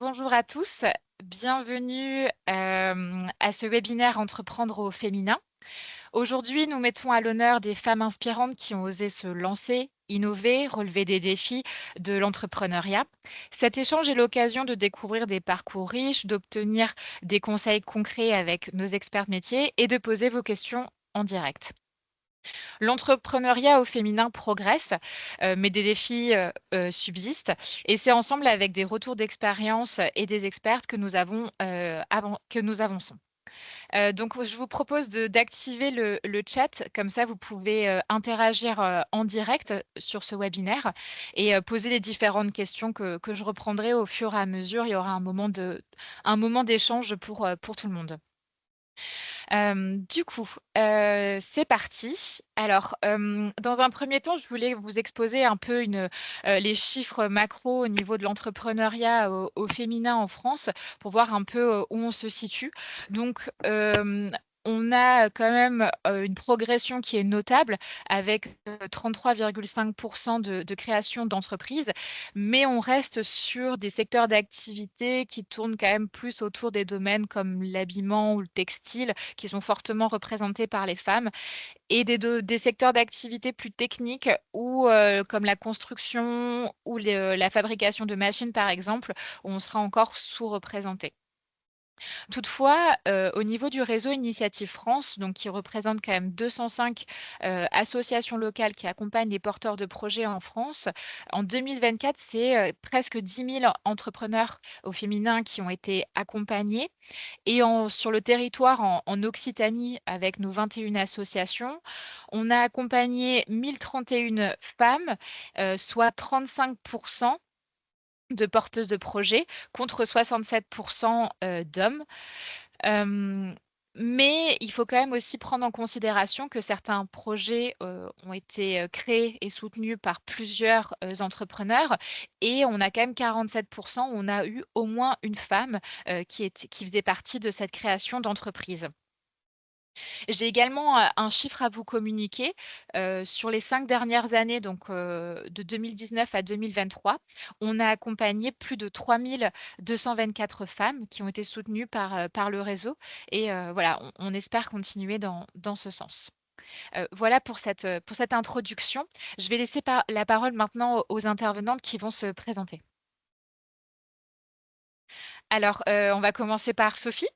Bonjour à tous, bienvenue à ce webinaire Entreprendre au féminin. Aujourd'hui, nous mettons à l'honneur des femmes inspirantes qui ont osé se lancer, innover, relever des défis de l'entrepreneuriat. Cet échange est l'occasion de découvrir des parcours riches, d'obtenir des conseils concrets avec nos experts métiers et de poser vos questions en direct. L'entrepreneuriat au féminin progresse, mais des défis, subsistent et c'est ensemble avec des retours d'expérience et des expertes que nous avançons. Donc je vous propose d'activer le chat, comme ça vous pouvez, interagir, en direct sur ce webinaire et poser les différentes questions que je reprendrai au fur et à mesure. Il y aura un moment d'échange pour tout le monde. C'est parti. Alors, dans un premier temps, je voulais vous exposer un peu les chiffres macro au niveau de l'entrepreneuriat au féminin en France pour voir un peu, où on se situe. Donc, on a quand même, une progression qui est notable avec, 33,5 de création d'entreprises, mais on reste sur des secteurs d'activité qui tournent quand même plus autour des domaines comme l'habillement ou le textile, qui sont fortement représentés par les femmes et des secteurs d'activité plus techniques ou comme la construction ou la fabrication de machines, par exemple, où on sera encore sous-représenté. Toutefois, au niveau du réseau Initiative France, donc qui représente quand même 205, associations locales qui accompagnent les porteurs de projets en France, en 2024, c'est, presque 10 000 entrepreneurs au féminin qui ont été accompagnés et sur le territoire en Occitanie, avec nos 21 associations, on a accompagné 1 031 femmes, soit 35 de porteuses de projets contre 67 d'hommes. Hem, mais il faut quand même aussi prendre en considération que certains projets, ont été, créés et soutenus par plusieurs, entrepreneurs et on a quand même 47 où on a eu au moins une femme, qui faisait partie de cette création d'entreprise. J'ai également, un chiffre à vous communiquer, sur les 5 dernières années, donc de 2019 à 2023, on a accompagné plus de 3 224 femmes qui ont été soutenues par le réseau et voilà, on espère continuer dans ce sens. Voilà pour cette introduction. Je vais laisser la parole maintenant aux intervenantes qui vont se présenter. Alors, on va commencer par Sophie.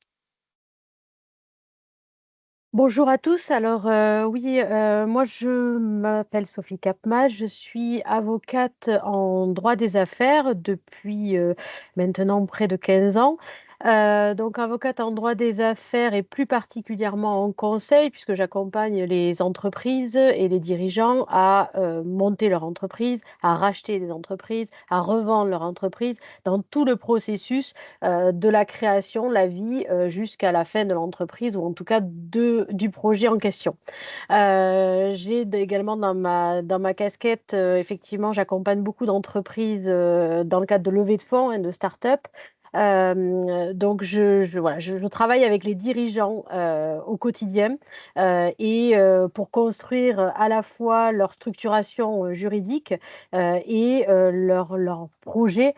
Bonjour à tous. Alors, oui, moi je m'appelle Sophie Capma, je suis avocate en droit des affaires depuis maintenant près de 15 ans. Donc, avocate en droit des affaires et plus particulièrement en conseil, puisque j'accompagne les entreprises et les dirigeants à monter leur entreprise, à racheter des entreprises, à revendre leur entreprise dans tout le processus de la création, la vie, jusqu'à la fin de l'entreprise ou en tout cas du projet en question. Également dans ma casquette, effectivement, j'accompagne beaucoup d'entreprises dans le cadre de levée de fonds et de start-up. Donc, voilà, je travaille avec les dirigeants au quotidien et pour construire à la fois leur structuration juridique et leur projet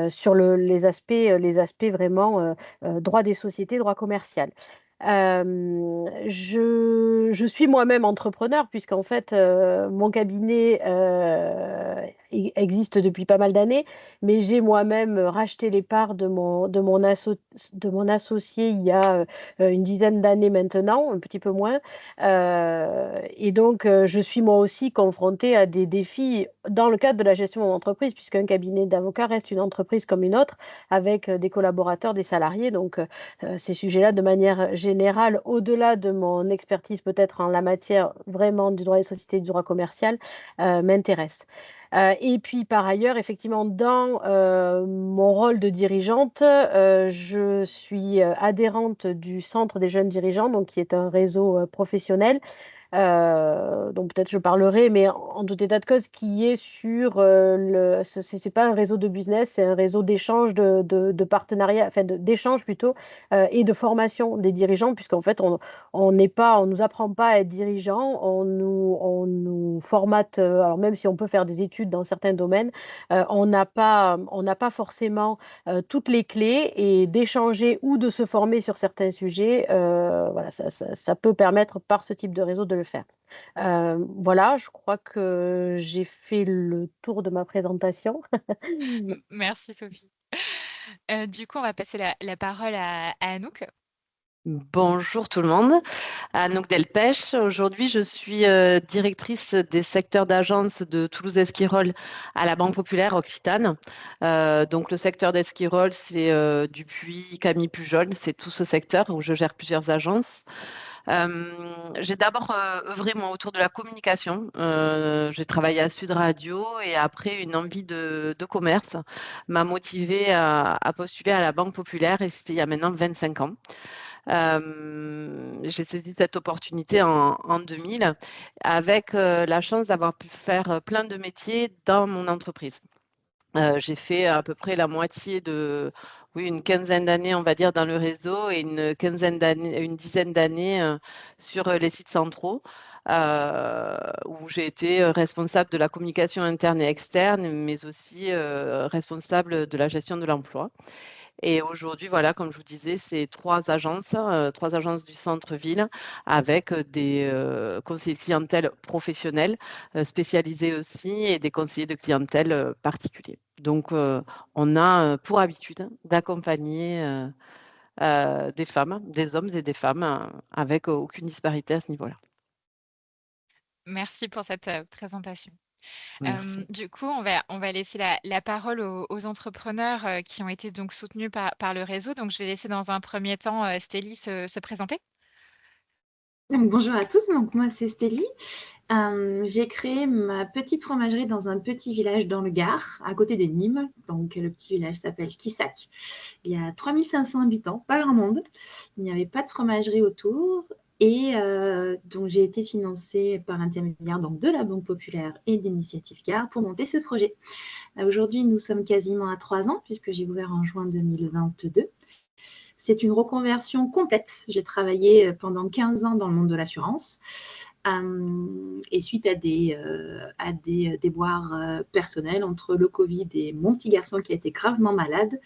sur les aspects vraiment droit des sociétés, droit commercial. Je suis moi-même entrepreneur puisqu'en fait, mon cabinet existe depuis pas mal d'années, mais j'ai moi-même racheté les parts de mon associé il y a une dizaine d'années maintenant, un petit peu moins. Et donc, je suis moi aussi confrontée à des défis dans le cadre de la gestion de mon entreprise, puisqu'un cabinet d'avocats reste une entreprise comme une autre, avec des collaborateurs, des salariés. Donc, ces sujets-là, de manière générale, au-delà de mon expertise peut-être en la matière vraiment du droit des sociétés et du droit commercial, m'intéressent. Et puis par ailleurs, effectivement, dans mon rôle de dirigeante, je suis adhérente du Centre des jeunes dirigeants, donc qui est un réseau professionnel dont peut-être je parlerai, mais en tout état de cause, qui est sur c'est pas un réseau de business, c'est un réseau d'échange, de partenariat, enfin d'échange plutôt, et de formation des dirigeants, puisqu'en fait, on nous apprend pas à être dirigeant, on nous formate, alors même si on peut faire des études dans certains domaines, on n'a pas forcément toutes les clés et d'échanger ou de se former sur certains sujets, voilà, ça peut permettre par ce type de réseau de le faire. Voilà, je crois que j'ai fait le tour de ma présentation. Merci Sophie. Du coup, on va passer la parole à Anouk. Bonjour tout le monde, Anouk Delpech. Aujourd'hui, je suis directrice des secteurs d'agence de Toulouse Esquirol à la Banque Populaire Occitane. Donc le secteur d'Esquirol, c'est Dupuis, Camille Pujol, c'est tout ce secteur où je gère plusieurs agences. J'ai d'abord œuvré moi autour de la communication. J'ai travaillé à Sud Radio et après une envie de commerce m'a motivée à postuler à la Banque Populaire et c'était il y a maintenant 25 ans. J'ai saisi cette opportunité en 2000 avec la chance d'avoir pu faire plein de métiers dans mon entreprise. J'ai fait à peu près la moitié oui, une quinzaine d'années, on va dire, dans le réseau et une dizaine d'années sur les sites centraux, où j'ai été responsable de la communication interne et externe, mais aussi responsable de la gestion de l'emploi. Et aujourd'hui, voilà, comme je vous disais, c'est trois agences du centre-ville avec des conseillers de clientèle professionnels spécialisés aussi et des conseillers de clientèle particuliers. Donc, on a pour habitude d'accompagner des femmes, des hommes et des femmes avec aucune disparité à ce niveau-là. Merci pour cette présentation. Merci. Du coup, on va laisser la parole aux entrepreneurs qui ont été donc soutenus par le réseau. Donc, je vais laisser dans un premier temps Stélie se présenter. Donc, bonjour à tous, donc moi c'est Stélie. J'ai créé ma petite fromagerie dans un petit village dans le Gard, à côté de Nîmes. Donc le petit village s'appelle Quissac. Il y a 3500 habitants, pas grand monde. Il n'y avait pas de fromagerie autour. Et donc j'ai été financée par intermédiaire donc, de la Banque Populaire et d'Initiative Gard pour monter ce projet. Aujourd'hui, nous sommes quasiment à 3 ans, puisque j'ai ouvert en juin 2022. C'est une reconversion complète. J'ai travaillé pendant 15 ans dans le monde de l'assurance. Et suite à des déboires personnels entre le Covid et mon petit garçon qui a été gravement malade,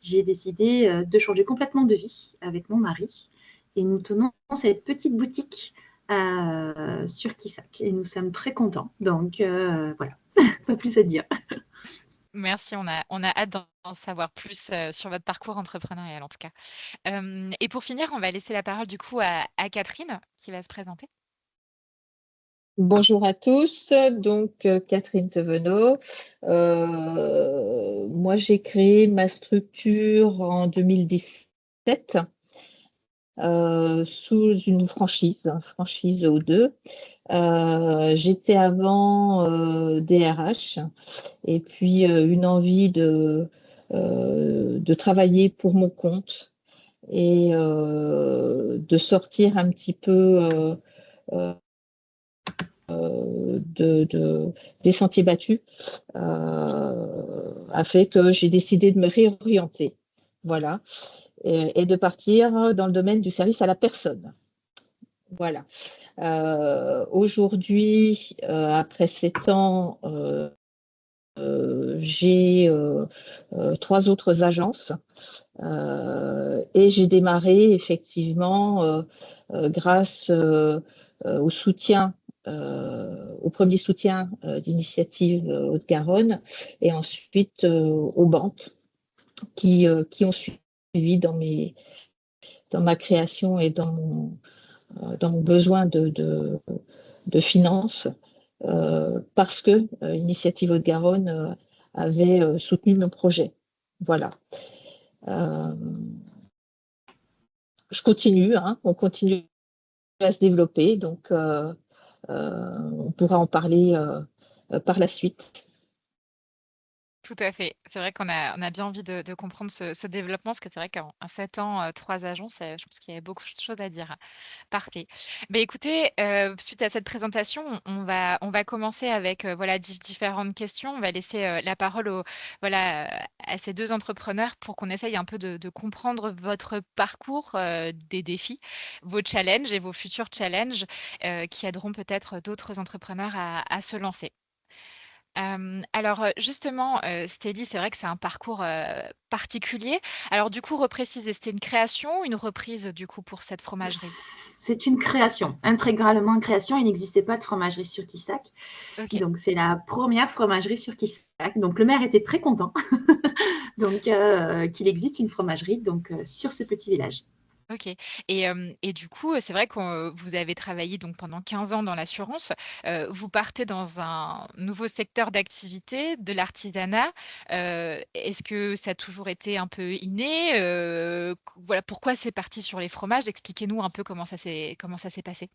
j'ai décidé de changer complètement de vie avec mon mari. Et nous tenons cette petite boutique sur Quissac. Et nous sommes très contents. Donc voilà, pas plus à dire. Merci, on a hâte d'en savoir plus sur votre parcours entrepreneurial en tout cas. Et pour finir, on va laisser la parole du coup à Catherine qui va se présenter. Bonjour à tous, donc Catherine Thevenot. Moi, j'ai créé ma structure en 2017 sous une franchise O2. J'étais avant DRH et puis une envie de travailler pour mon compte et de sortir un petit peu des sentiers battus a fait que j'ai décidé de me réorienter, voilà, et de partir dans le domaine du service à la personne. Voilà. Aujourd'hui, après 7 ans, j'ai 3 autres agences et j'ai démarré effectivement grâce au soutien, au premier soutien d'Initiative Haute-Garonne et ensuite aux banques qui ont suivi dans ma création et dans mon besoin de finances parce que Initiative Haute-Garonne avait soutenu mon projet. Voilà. Je continue, on continue à se développer, donc on pourra en parler par la suite. Tout à fait. C'est vrai qu'on a bien envie de comprendre ce développement, parce que c'est vrai qu'en 7 ans, 3 agences, je pense qu'il y a beaucoup de choses à dire. Parfait. Beh, écoutez, suite à cette présentation, on va commencer avec, voilà, différentes questions. On va laisser, la parole voilà, à ces 2 entrepreneurs pour qu'on essaye un peu de comprendre votre parcours, des défis, vos challenges et vos futurs challenges, qui aideront peut-être d'autres entrepreneurs à se lancer. Alors, justement, Stélie, c'est vrai que c'est un parcours, particulier. Alors du coup, repréciser, c'était une création, une reprise, du coup, pour cette fromagerie? C'est une création, intégralement une création. Il n'existait pas de fromagerie sur Quissac. OK. Donc, c'est la première fromagerie sur Quissac. Donc, le maire était très content donc, qu'il existe une fromagerie donc, sur ce petit village. OK. Et du coup, c'est vrai que, vous avez travaillé donc pendant 15 ans dans l'assurance. Vous partez dans un nouveau secteur d'activité, de l'artisanat. Est-ce que ça a toujours été un peu inné? Voilà, pourquoi c'est parti sur les fromages? Expliquez-nous un peu comment ça s'est passé?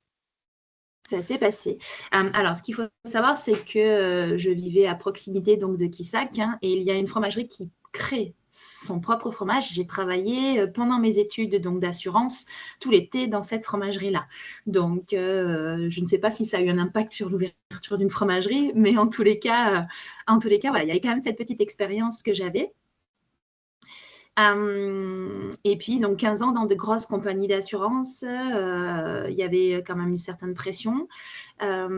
Ça s'est passé. Alors, ce qu'il faut savoir, c'est que je vivais à proximité donc, de Quissac hein, et il y a une fromagerie qui crée son propre fromage. J'ai travaillé pendant mes études donc d'assurance tout l'été dans cette fromagerie-là. Donc, je ne sais pas si ça a eu un impact sur l'ouverture d'une fromagerie, mais en tous les cas, voilà, il y avait quand même cette petite expérience que j'avais. Et puis, donc 15 ans dans de grosses compagnies d'assurance, il y avait quand même une certaine pression. La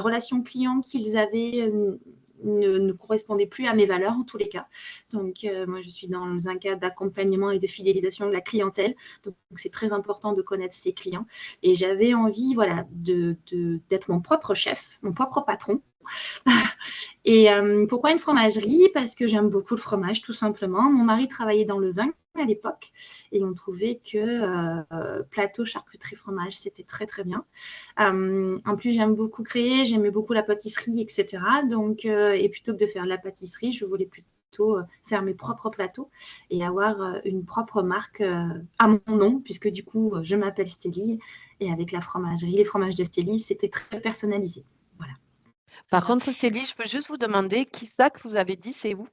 relation client qu'ils avaient ne correspondait plus à mes valeurs en tous les cas. Donc, moi, je suis dans un cadre d'accompagnement et de fidélisation de la clientèle. Donc, c'est très important de connaître ses clients. Et j'avais envie, voilà, d'être mon propre chef, mon propre patron. Et pourquoi une fromagerie? Parce que j'aime beaucoup le fromage, tout simplement. Mon mari travaillait dans le vin à l'époque et on trouvait que plateau, charcuterie, fromage, c'était très, très bien. En plus, j'aime beaucoup créer, j'aimais beaucoup la pâtisserie, etc. Donc, et plutôt que de faire de la pâtisserie, je voulais plutôt faire mes propres plateaux et avoir une propre marque à mon nom, puisque du coup, je m'appelle Stélie et avec la fromagerie, les fromages de Stélie, c'était très personnalisé. Voilà. Par Bien. contre, Stélie, je peux juste vous demander, Quissac, vous avez dit, c'est où?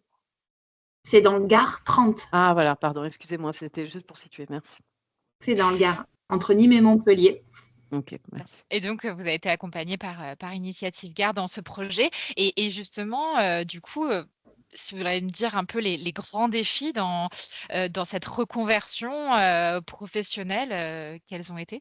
C'est dans le Gard 30. Ah voilà, pardon, excusez-moi, c'était juste pour situer, merci. C'est dans le Gard, entre Nîmes et Montpellier. OK, merci. Et donc, vous avez été accompagné par Initiative Garde dans ce projet et justement, du coup, si vous voulez me dire un peu les grands défis dans cette reconversion, professionnelle, quels ont été?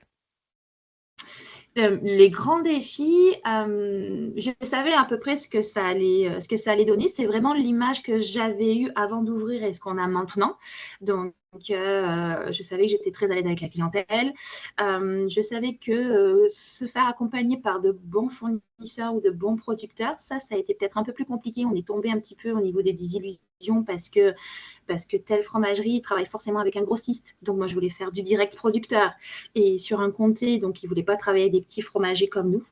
Les grands défis, je savais à peu près ce que ça allait donner. C'est vraiment l'image que j'avais eue avant d'ouvrir et ce qu'on a maintenant. Donc, je savais que j'étais très à l'aise avec la clientèle. Je savais que se faire accompagner par de bons fournisseurs ou de bons producteurs, ça a été peut-être un peu plus compliqué. On est tombé un petit peu au niveau des désillusions parce que telle fromagerie travaille forcément avec un grossiste. Donc, moi, je voulais faire du direct producteur et sur un comté, donc ils ne voulaient pas travailler avec des petits fromagers comme nous.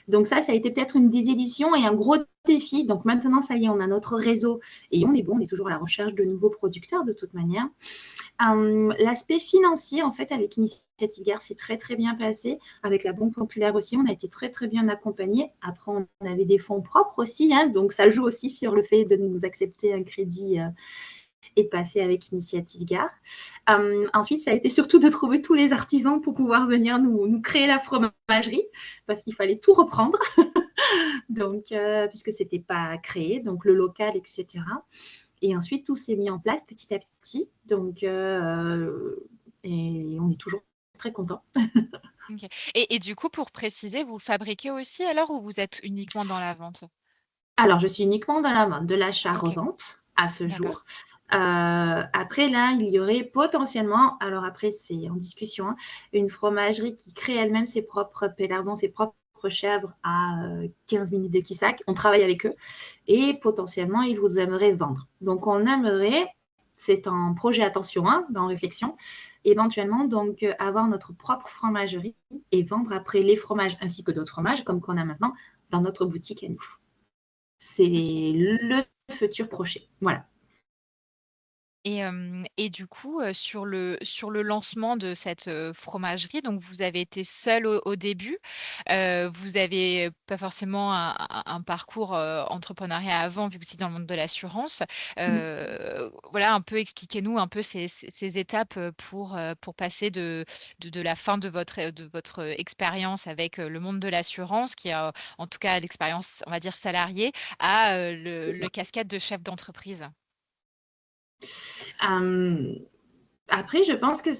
Donc, ça a été peut-être une désillusion et un gros défi. Donc, maintenant, ça y est, on a notre réseau et on est bon, on est toujours à la recherche de nouveaux producteurs de toute manière. L'aspect financier, en fait, avec Initiative Garde, c'est très, très bien passé. Avec la Banque Populaire aussi, on a été très, très bien accompagnés. Après, on avait des fonds propres aussi, hein, donc ça joue aussi sur le fait de nous accepter un crédit et de passer avec Initiative Garde. Ensuite, ça a été surtout de trouver tous les artisans pour pouvoir venir nous créer la fromagerie, parce qu'il fallait tout reprendre, donc, puisque ce n'était pas créé, donc le local, etc. Et ensuite, tout s'est mis en place petit à petit. Donc, et on est toujours très contents. OK. Et du coup, pour préciser, vous fabriquez aussi alors ou vous êtes uniquement dans la vente? Alors, je suis uniquement dans la vente, de OK, l'achat-revente à ce d'accord. jour. Après, là, il y aurait potentiellement, alors après, c'est en discussion, hein, une fromagerie qui crée elle-même ses propres pélardons, ses propres chèvres à 15 minutes de Quissac. On travaille avec eux et potentiellement, ils vous aimeraient vendre. Donc, on aimerait, c'est en projet, attention, hein, en réflexion, éventuellement donc avoir notre propre fromagerie et vendre après les fromages ainsi que d'autres fromages comme qu'on a maintenant dans notre boutique à nous. C'est OK. le futur projet. Voilà. Et du coup, sur le lancement de cette, fromagerie, donc vous avez été seul au début. Vous avez pas forcément un parcours, entrepreneuriat avant, vu que vous étiez dans le monde de l'assurance. Voilà, un peu expliquez-nous un peu ces étapes, pour passer de la fin de votre expérience avec, le monde de l'assurance qui est, en tout cas l'expérience, on va dire salariée, à, le casquette de chef d'entreprise. Après, je pense que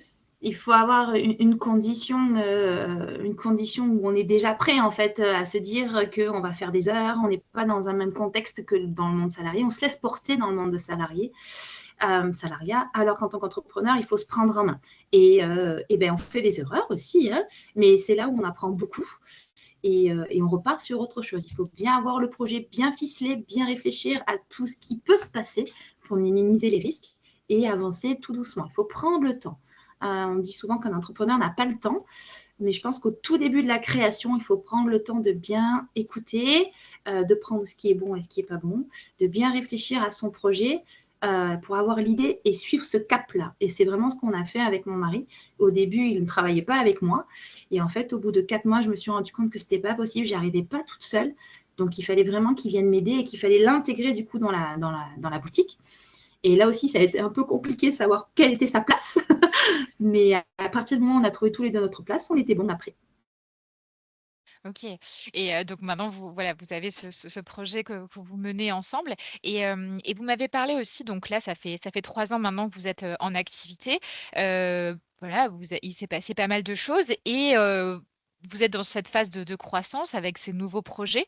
il faut avoir une condition où on est déjà prêt en fait à se dire qu'on va faire des heures, on n'est pas dans un même contexte que dans le monde salarié, on se laisse porter dans le monde de salariat, alors qu'en tant qu'entrepreneur, il faut se prendre en main. Et ben, on fait des erreurs aussi, hein, mais c'est là où on apprend beaucoup et on repart sur autre chose. Il faut bien avoir le projet bien ficelé, bien réfléchir à tout ce qui peut se passer pour minimiser les risques et avancer tout doucement. Il faut prendre le temps. On dit souvent qu'un entrepreneur n'a pas le temps, mais je pense qu'au tout début de la création, il faut prendre le temps de bien écouter, de prendre ce qui est bon et ce qui n'est pas bon, de bien réfléchir à son projet pour avoir l'idée et suivre ce cap-là. Et c'est vraiment ce qu'on a fait avec mon mari. Au début, il ne travaillait pas avec moi. Et en fait, au bout de 4 mois, je me suis rendu compte que ce n'était pas possible. Je n'y arrivais pas toute seule. Donc, il fallait vraiment qu'il vienne m'aider et qu'il fallait l'intégrer du coup dans la boutique. Et là aussi, ça a été un peu compliqué de savoir quelle était sa place. Mais à partir du moment où on a trouvé tous les deux notre place, on était bon après. OK. Et donc maintenant vous avez ce projet que vous menez ensemble et vous m'avez parlé aussi, donc là ça fait 3 ans maintenant que vous êtes, en activité. Voilà, il s'est passé pas mal de choses et vous êtes dans cette phase de croissance avec ces nouveaux projets.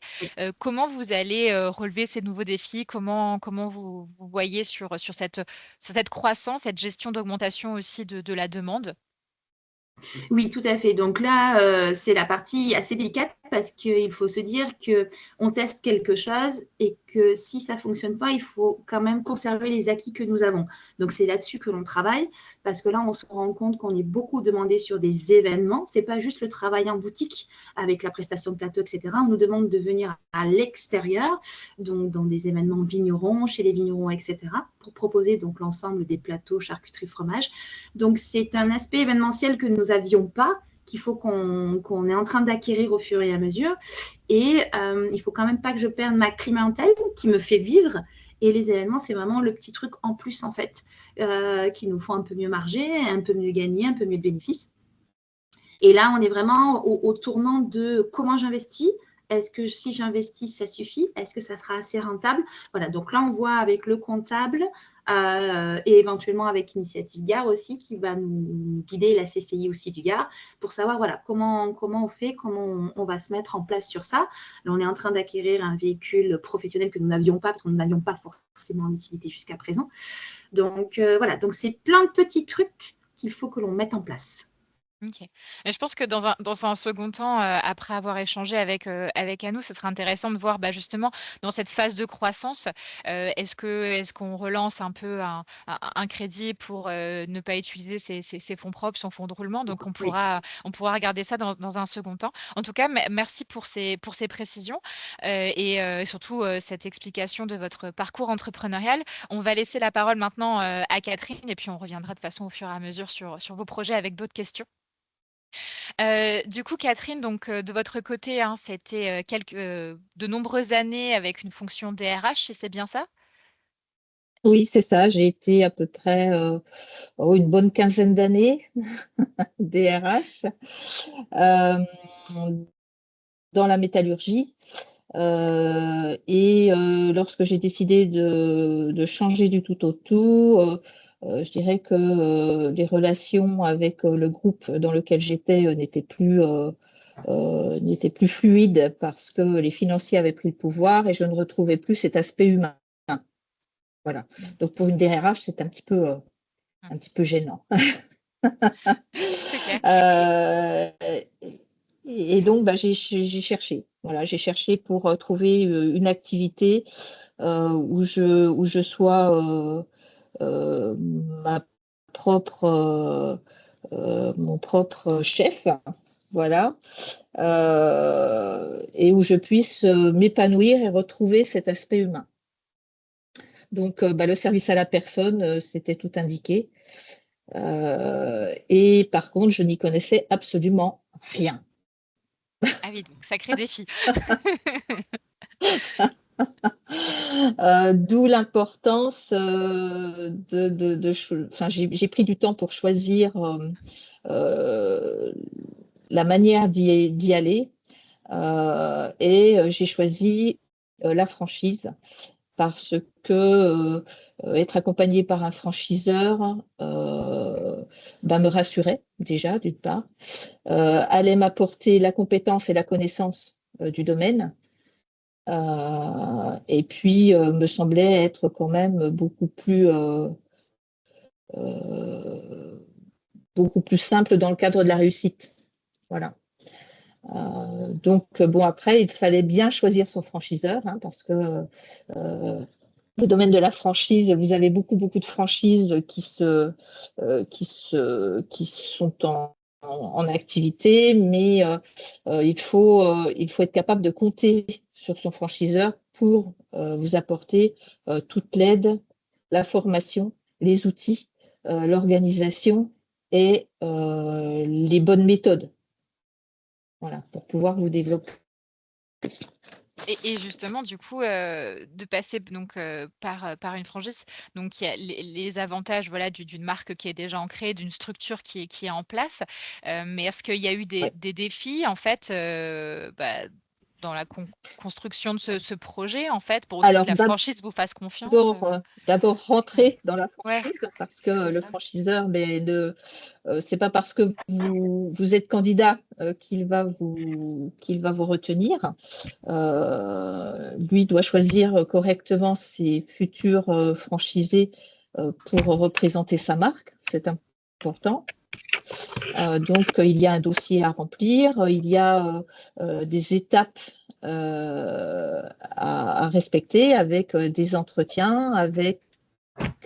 Comment vous allez, relever ces nouveaux défis? Comment vous voyez sur cette croissance, cette gestion d'augmentation aussi de la demande? Oui, tout à fait. Donc là, c'est la partie assez délicate parce qu'il faut se dire qu'on teste quelque chose et que si ça ne fonctionne pas, il faut quand même conserver les acquis que nous avons. Donc c'est là-dessus que l'on travaille parce que là, on se rend compte qu'on est beaucoup demandé sur des événements. Ce n'est pas juste le travail en boutique avec la prestation de plateau, etc. On nous demande de venir à l'extérieur, donc dans des événements vignerons, chez les vignerons, etc., pour proposer donc l'ensemble des plateaux charcuterie fromage. Donc, c'est un aspect événementiel que nous n'avions pas, qu'il faut qu'on est en train d'acquérir au fur et à mesure. Et il ne faut quand même pas que je perde ma clientèle qui me fait vivre. Et les événements, c'est vraiment le petit truc en plus, en fait, qui nous font un peu mieux marger, un peu mieux gagner, un peu mieux de bénéfices. Et là, on est vraiment au tournant de comment j'investis. Est-ce que si j'investis, ça suffit? Est-ce que ça sera assez rentable? Voilà, donc là, on voit avec le comptable et éventuellement avec Initiative Gare aussi, qui va nous guider, la CCI aussi du Gard, pour savoir voilà, comment on fait, comment on va se mettre en place sur ça. Là, on est en train d'acquérir un véhicule professionnel que nous n'avions pas, parce que nous n'avions pas forcément l'utilité jusqu'à présent. Donc, voilà, donc c'est plein de petits trucs qu'il faut que l'on mette en place. OK. Et je pense que dans un second temps, après avoir échangé avec Anou, ce serait intéressant de voir, bah, justement, dans cette phase de croissance, est-ce qu'on relance un peu un crédit pour, ne pas utiliser ses fonds propres, son fonds de roulement? Donc Oui. on pourra regarder ça dans un second temps. En tout cas, merci pour ces précisions, et surtout, cette explication de votre parcours entrepreneurial. On va laisser la parole maintenant, à Catherine et puis on reviendra de façon au fur et à mesure sur vos projets avec d'autres questions. Du coup, Catherine, donc, de votre côté, hein, c'était, de nombreuses années avec une fonction DRH, si c'est bien ça? Oui, c'est ça, j'ai été à peu près une bonne quinzaine d'années DRH euh, dans la métallurgie. Et lorsque j'ai décidé de changer du tout au tout, je dirais que les relations avec le groupe dans lequel j'étais n'étaient plus fluides parce que les financiers avaient pris le pouvoir et je ne retrouvais plus cet aspect humain. Voilà. Donc pour une DRH, c'est un petit peu gênant. C'est clair. Euh, et donc, bah, j'ai cherché. Voilà, j'ai cherché pour trouver une activité où je sois ma mon propre chef, voilà, et où je puisse m'épanouir et retrouver cet aspect humain. Donc, le service à la personne, c'était tout indiqué. Et par contre, je n'y connaissais absolument rien. Ah oui, donc sacré défi. D'où l'importance enfin, j'ai pris du temps pour choisir la manière d'y aller. Et j'ai choisi la franchise parce que être accompagné par un franchiseur me rassurait déjà, d'une part, allait m'apporter la compétence et la connaissance du domaine, et puis me semblait être quand même beaucoup plus simple dans le cadre de la réussite. Voilà. Donc, bon, après, il fallait bien choisir son franchiseur, hein, parce que le domaine de la franchise, vous avez beaucoup de franchises qui sont en activité, mais il faut être capable de compter sur son franchiseur pour vous apporter toute l'aide, la formation, les outils, l'organisation et les bonnes méthodes. Voilà, pour pouvoir vous développer. Et justement, du coup, de passer donc par une franchise, donc il y a les avantages, voilà, d'une marque qui est déjà ancrée, d'une structure qui est en place. Mais est-ce qu'il y a eu Ouais. des défis, en fait, dans la construction de ce projet, en fait, pour aussi que Alors, la franchise vous fasse confiance? d'abord Ouais. rentrer dans la Ouais, franchise, parce que c'est le ça. franchiseur, c'est pas parce que vous êtes candidat qu'il va vous retenir. Lui doit choisir correctement ses futurs franchisés pour représenter sa marque. C'est important. Donc, il y a un dossier à remplir, il y a des étapes à respecter, avec des entretiens, avec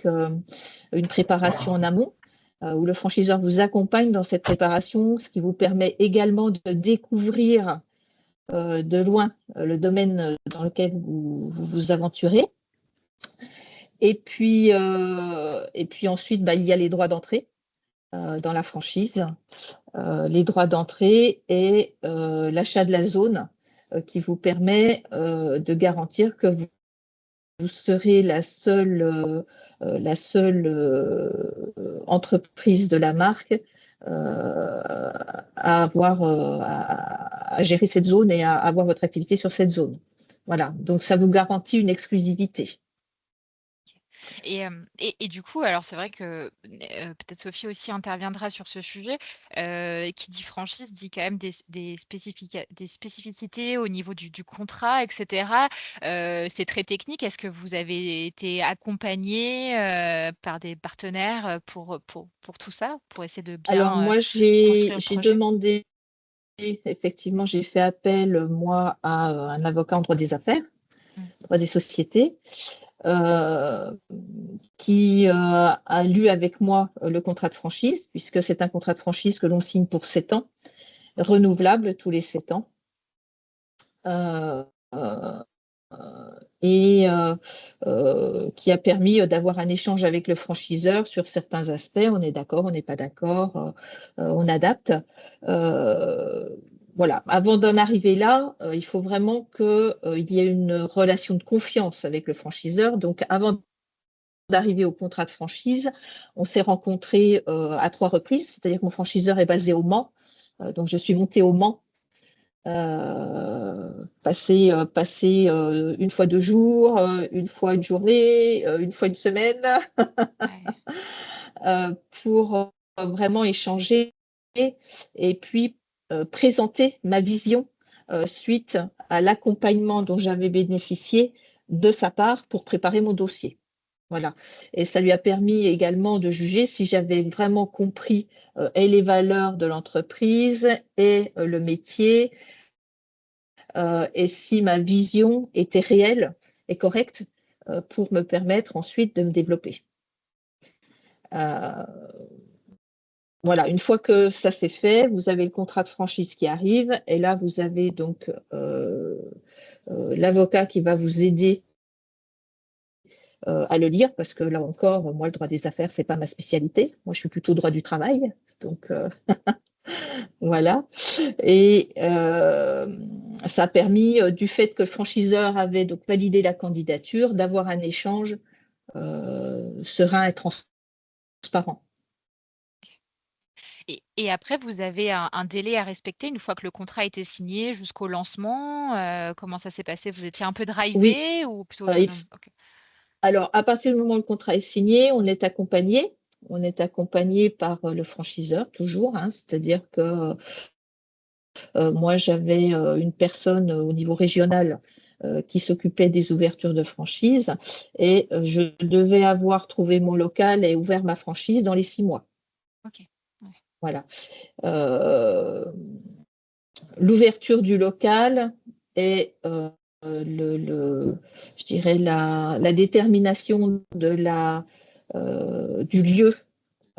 une préparation en amont, où le franchiseur vous accompagne dans cette préparation, ce qui vous permet également de découvrir de loin le domaine dans lequel vous vous aventurez. Et puis ensuite, il y a les droits d'entrée dans la franchise. Les droits d'entrée et l'achat de la zone qui vous permet de garantir que vous serez la seule entreprise de la marque à gérer cette zone et à avoir votre activité sur cette zone. Voilà, donc ça vous garantit une exclusivité. Et du coup, alors c'est vrai que, peut-être Sophie aussi interviendra sur ce sujet, qui dit franchise dit quand même des spécificités au niveau du contrat et cetera. C'est très technique. Est-ce que vous avez été accompagnés, par des partenaires, pour tout ça? Pour essayer de Alors bien, moi, construire le j'ai projet? demandé, effectivement, j'ai fait appel, moi, à un avocat en droit des affaires, Mmh. droit des sociétés, euh, qui a lu avec moi le contrat de franchise, puisque c'est un contrat de franchise que l'on signe pour 7 ans, renouvelable tous les 7 ans. Euh, euh, et qui a permis d'avoir un échange avec le franchiseur sur certains aspects. On est d'accord, on n'est pas d'accord, on adapte. Voilà. Avant d'en arriver là, il faut vraiment qu'il y ait une relation de confiance avec le franchiseur. Donc, avant d'arriver au contrat de franchise, on s'est rencontrés à 3 reprises, c'est-à-dire que mon franchiseur est basé au Mans. Donc, je suis montée au Mans, passer une fois 2 jours, une fois une journée, une fois une semaine, Ouais. pour vraiment échanger et puis présenter ma vision suite à l'accompagnement dont j'avais bénéficié de sa part pour préparer mon dossier. Voilà. Et ça lui a permis également de juger si j'avais vraiment compris et les valeurs de l'entreprise et le métier, et si ma vision était réelle et correcte pour me permettre ensuite de me développer. Euh, voilà, une fois que ça c'est fait, vous avez le contrat de franchise qui arrive et là vous avez donc l'avocat qui va vous aider à le lire parce que là encore, moi, le droit des affaires, c'est pas ma spécialité. Moi, je suis plutôt droit du travail. Donc, voilà. Et ça a permis, du fait que le franchiseur avait donc validé la candidature, d'avoir un échange serein et transparent. Et après, vous avez un délai à respecter une fois que le contrat a été signé jusqu'au lancement? Comment ça s'est passé? Vous étiez un peu Oui, drivé ou plutôt il autonome? OK. alors, à partir du moment où le contrat est signé, on est accompagné. On est accompagné par le franchiseur, toujours, hein, c'est-à-dire que moi, j'avais une personne au niveau régional qui s'occupait des ouvertures de franchise et je devais avoir trouvé mon local et ouvert ma franchise dans les 6 mois. OK. Ouais. Voilà. Euh, L'ouverture du local et je dirais la détermination du lieu,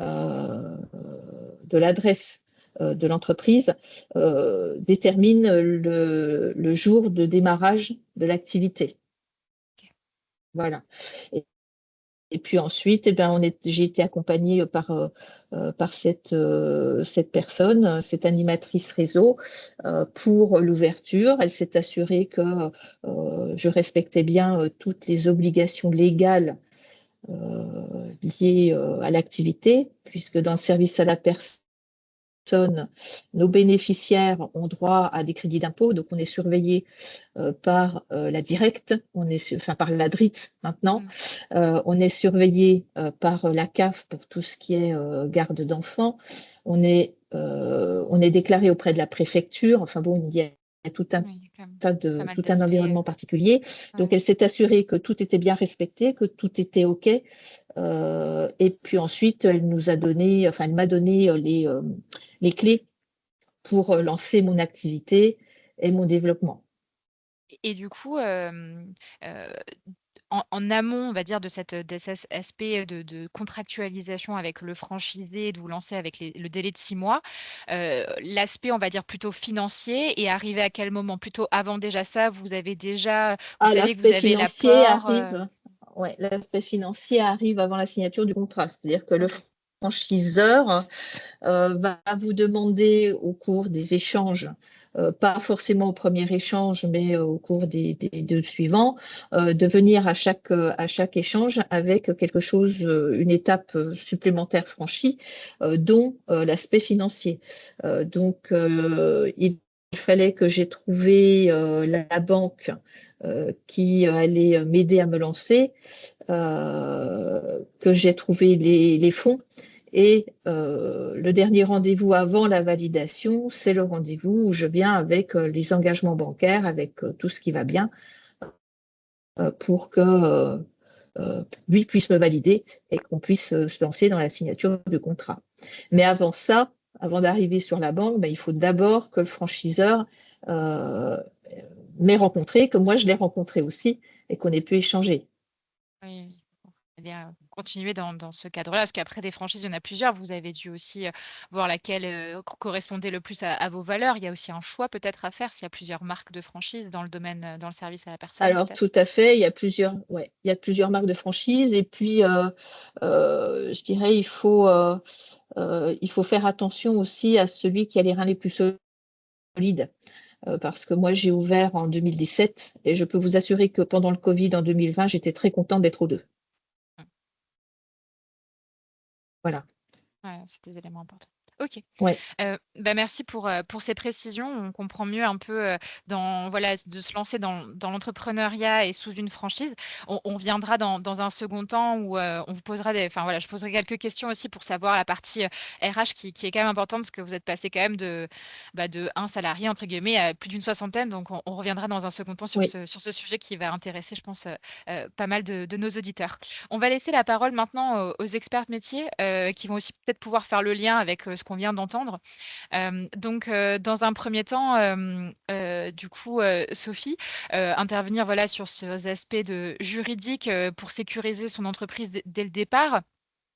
euh, de l'adresse de l'entreprise détermine le jour de démarrage de l'activité. OK. Voilà. Et puis ensuite, eh ben, j'ai été accompagnée par cette personne, cette animatrice réseau, pour l'ouverture. Elle s'est assurée que je respectais bien toutes les obligations légales liées à l'activité, puisque dans le service à la personne, nos bénéficiaires ont droit à des crédits d'impôt, donc on est surveillé par la directe, enfin par la DRIT maintenant, on est surveillé par la CAF pour tout ce qui est garde d'enfants, on est déclaré auprès de la préfecture, enfin bon, il y a tout un Oui, il y a quand même tas pas mal tout un d'aspects. environnement particulier. Donc Ouais. elle s'est assurée que tout était bien respecté, que tout était OK. Et puis ensuite, elle m'a donné les clés pour lancer mon activité et mon développement. Et du coup, heu, en amont, on va dire, de cet aspect de contractualisation avec le franchisé, de vous lancer avec le délai de 6 mois, l'aspect, on va dire, plutôt financier est arrivé à quel moment? Plutôt avant déjà ça, vous Ah, savez que vous l'aspect avez financier l'apport, arrive, ouais, l'aspect financier arrive avant la signature du contrat. C'est-à-dire que le OK. franchiseur va vous demander au cours des échanges, pas forcément au premier échange, mais au cours des deux suivants, de venir à chaque échange avec quelque chose, une étape supplémentaire franchie, dont l'aspect financier. Donc, il fallait que j'ai trouvé la banque qui allait m'aider à me lancer, que j'ai trouvé les fonds. Et le dernier rendez-vous avant la validation, c'est le rendez-vous où je viens avec les engagements bancaires, avec tout ce qui va bien, pour que lui puisse me valider et qu'on puisse se lancer dans la signature du contrat. Mais avant ça, avant d'arriver sur la banque, ben, il faut d'abord que le franchiseur euh, m'ait rencontré, que moi je l'ai rencontré aussi et qu'on ait pu échanger. Oui, oui. Fallait, continuer dans ce cadre-là, parce qu'après des franchises, il y en a plusieurs. Vous avez dû aussi, voir laquelle, correspondait le plus à vos valeurs. Il y a aussi un choix peut-être à faire s'il y a plusieurs marques de franchise dans le domaine, dans le service à la personne Alors, peut-être? tout à fait, il y a plusieurs marques de franchise et puis, je dirais, il faut faire attention aussi à celui qui a les reins les plus solides. Parce que moi, j'ai ouvert en 2017 et je peux vous assurer que pendant le Covid en 2020, j'étais très contente d'être aux 2. Mmh. Voilà. Ouais, c'est des éléments importants. OK. Ouais. Bah, merci pour ces précisions. On comprend mieux un peu, dans voilà, de se lancer dans l'entrepreneuriat et sous une franchise. On viendra dans un second temps où, on vous posera enfin voilà, je poserai quelques questions aussi pour savoir la partie, RH qui est quand même importante parce que vous êtes passé quand même de un salarié» entre guillemets à plus d'une soixantaine. Donc on reviendra dans un second temps sur Oui. ce sujet qui va intéresser, je pense, pas mal de nos auditeurs. On va laisser la parole maintenant aux experts métiers, qui vont aussi peut-être pouvoir faire le lien avec, ce qu'on vient d'entendre. Donc, dans un premier temps, du coup, Sophie, intervenir voilà sur ces aspects juridiques, pour sécuriser son entreprise dès le départ.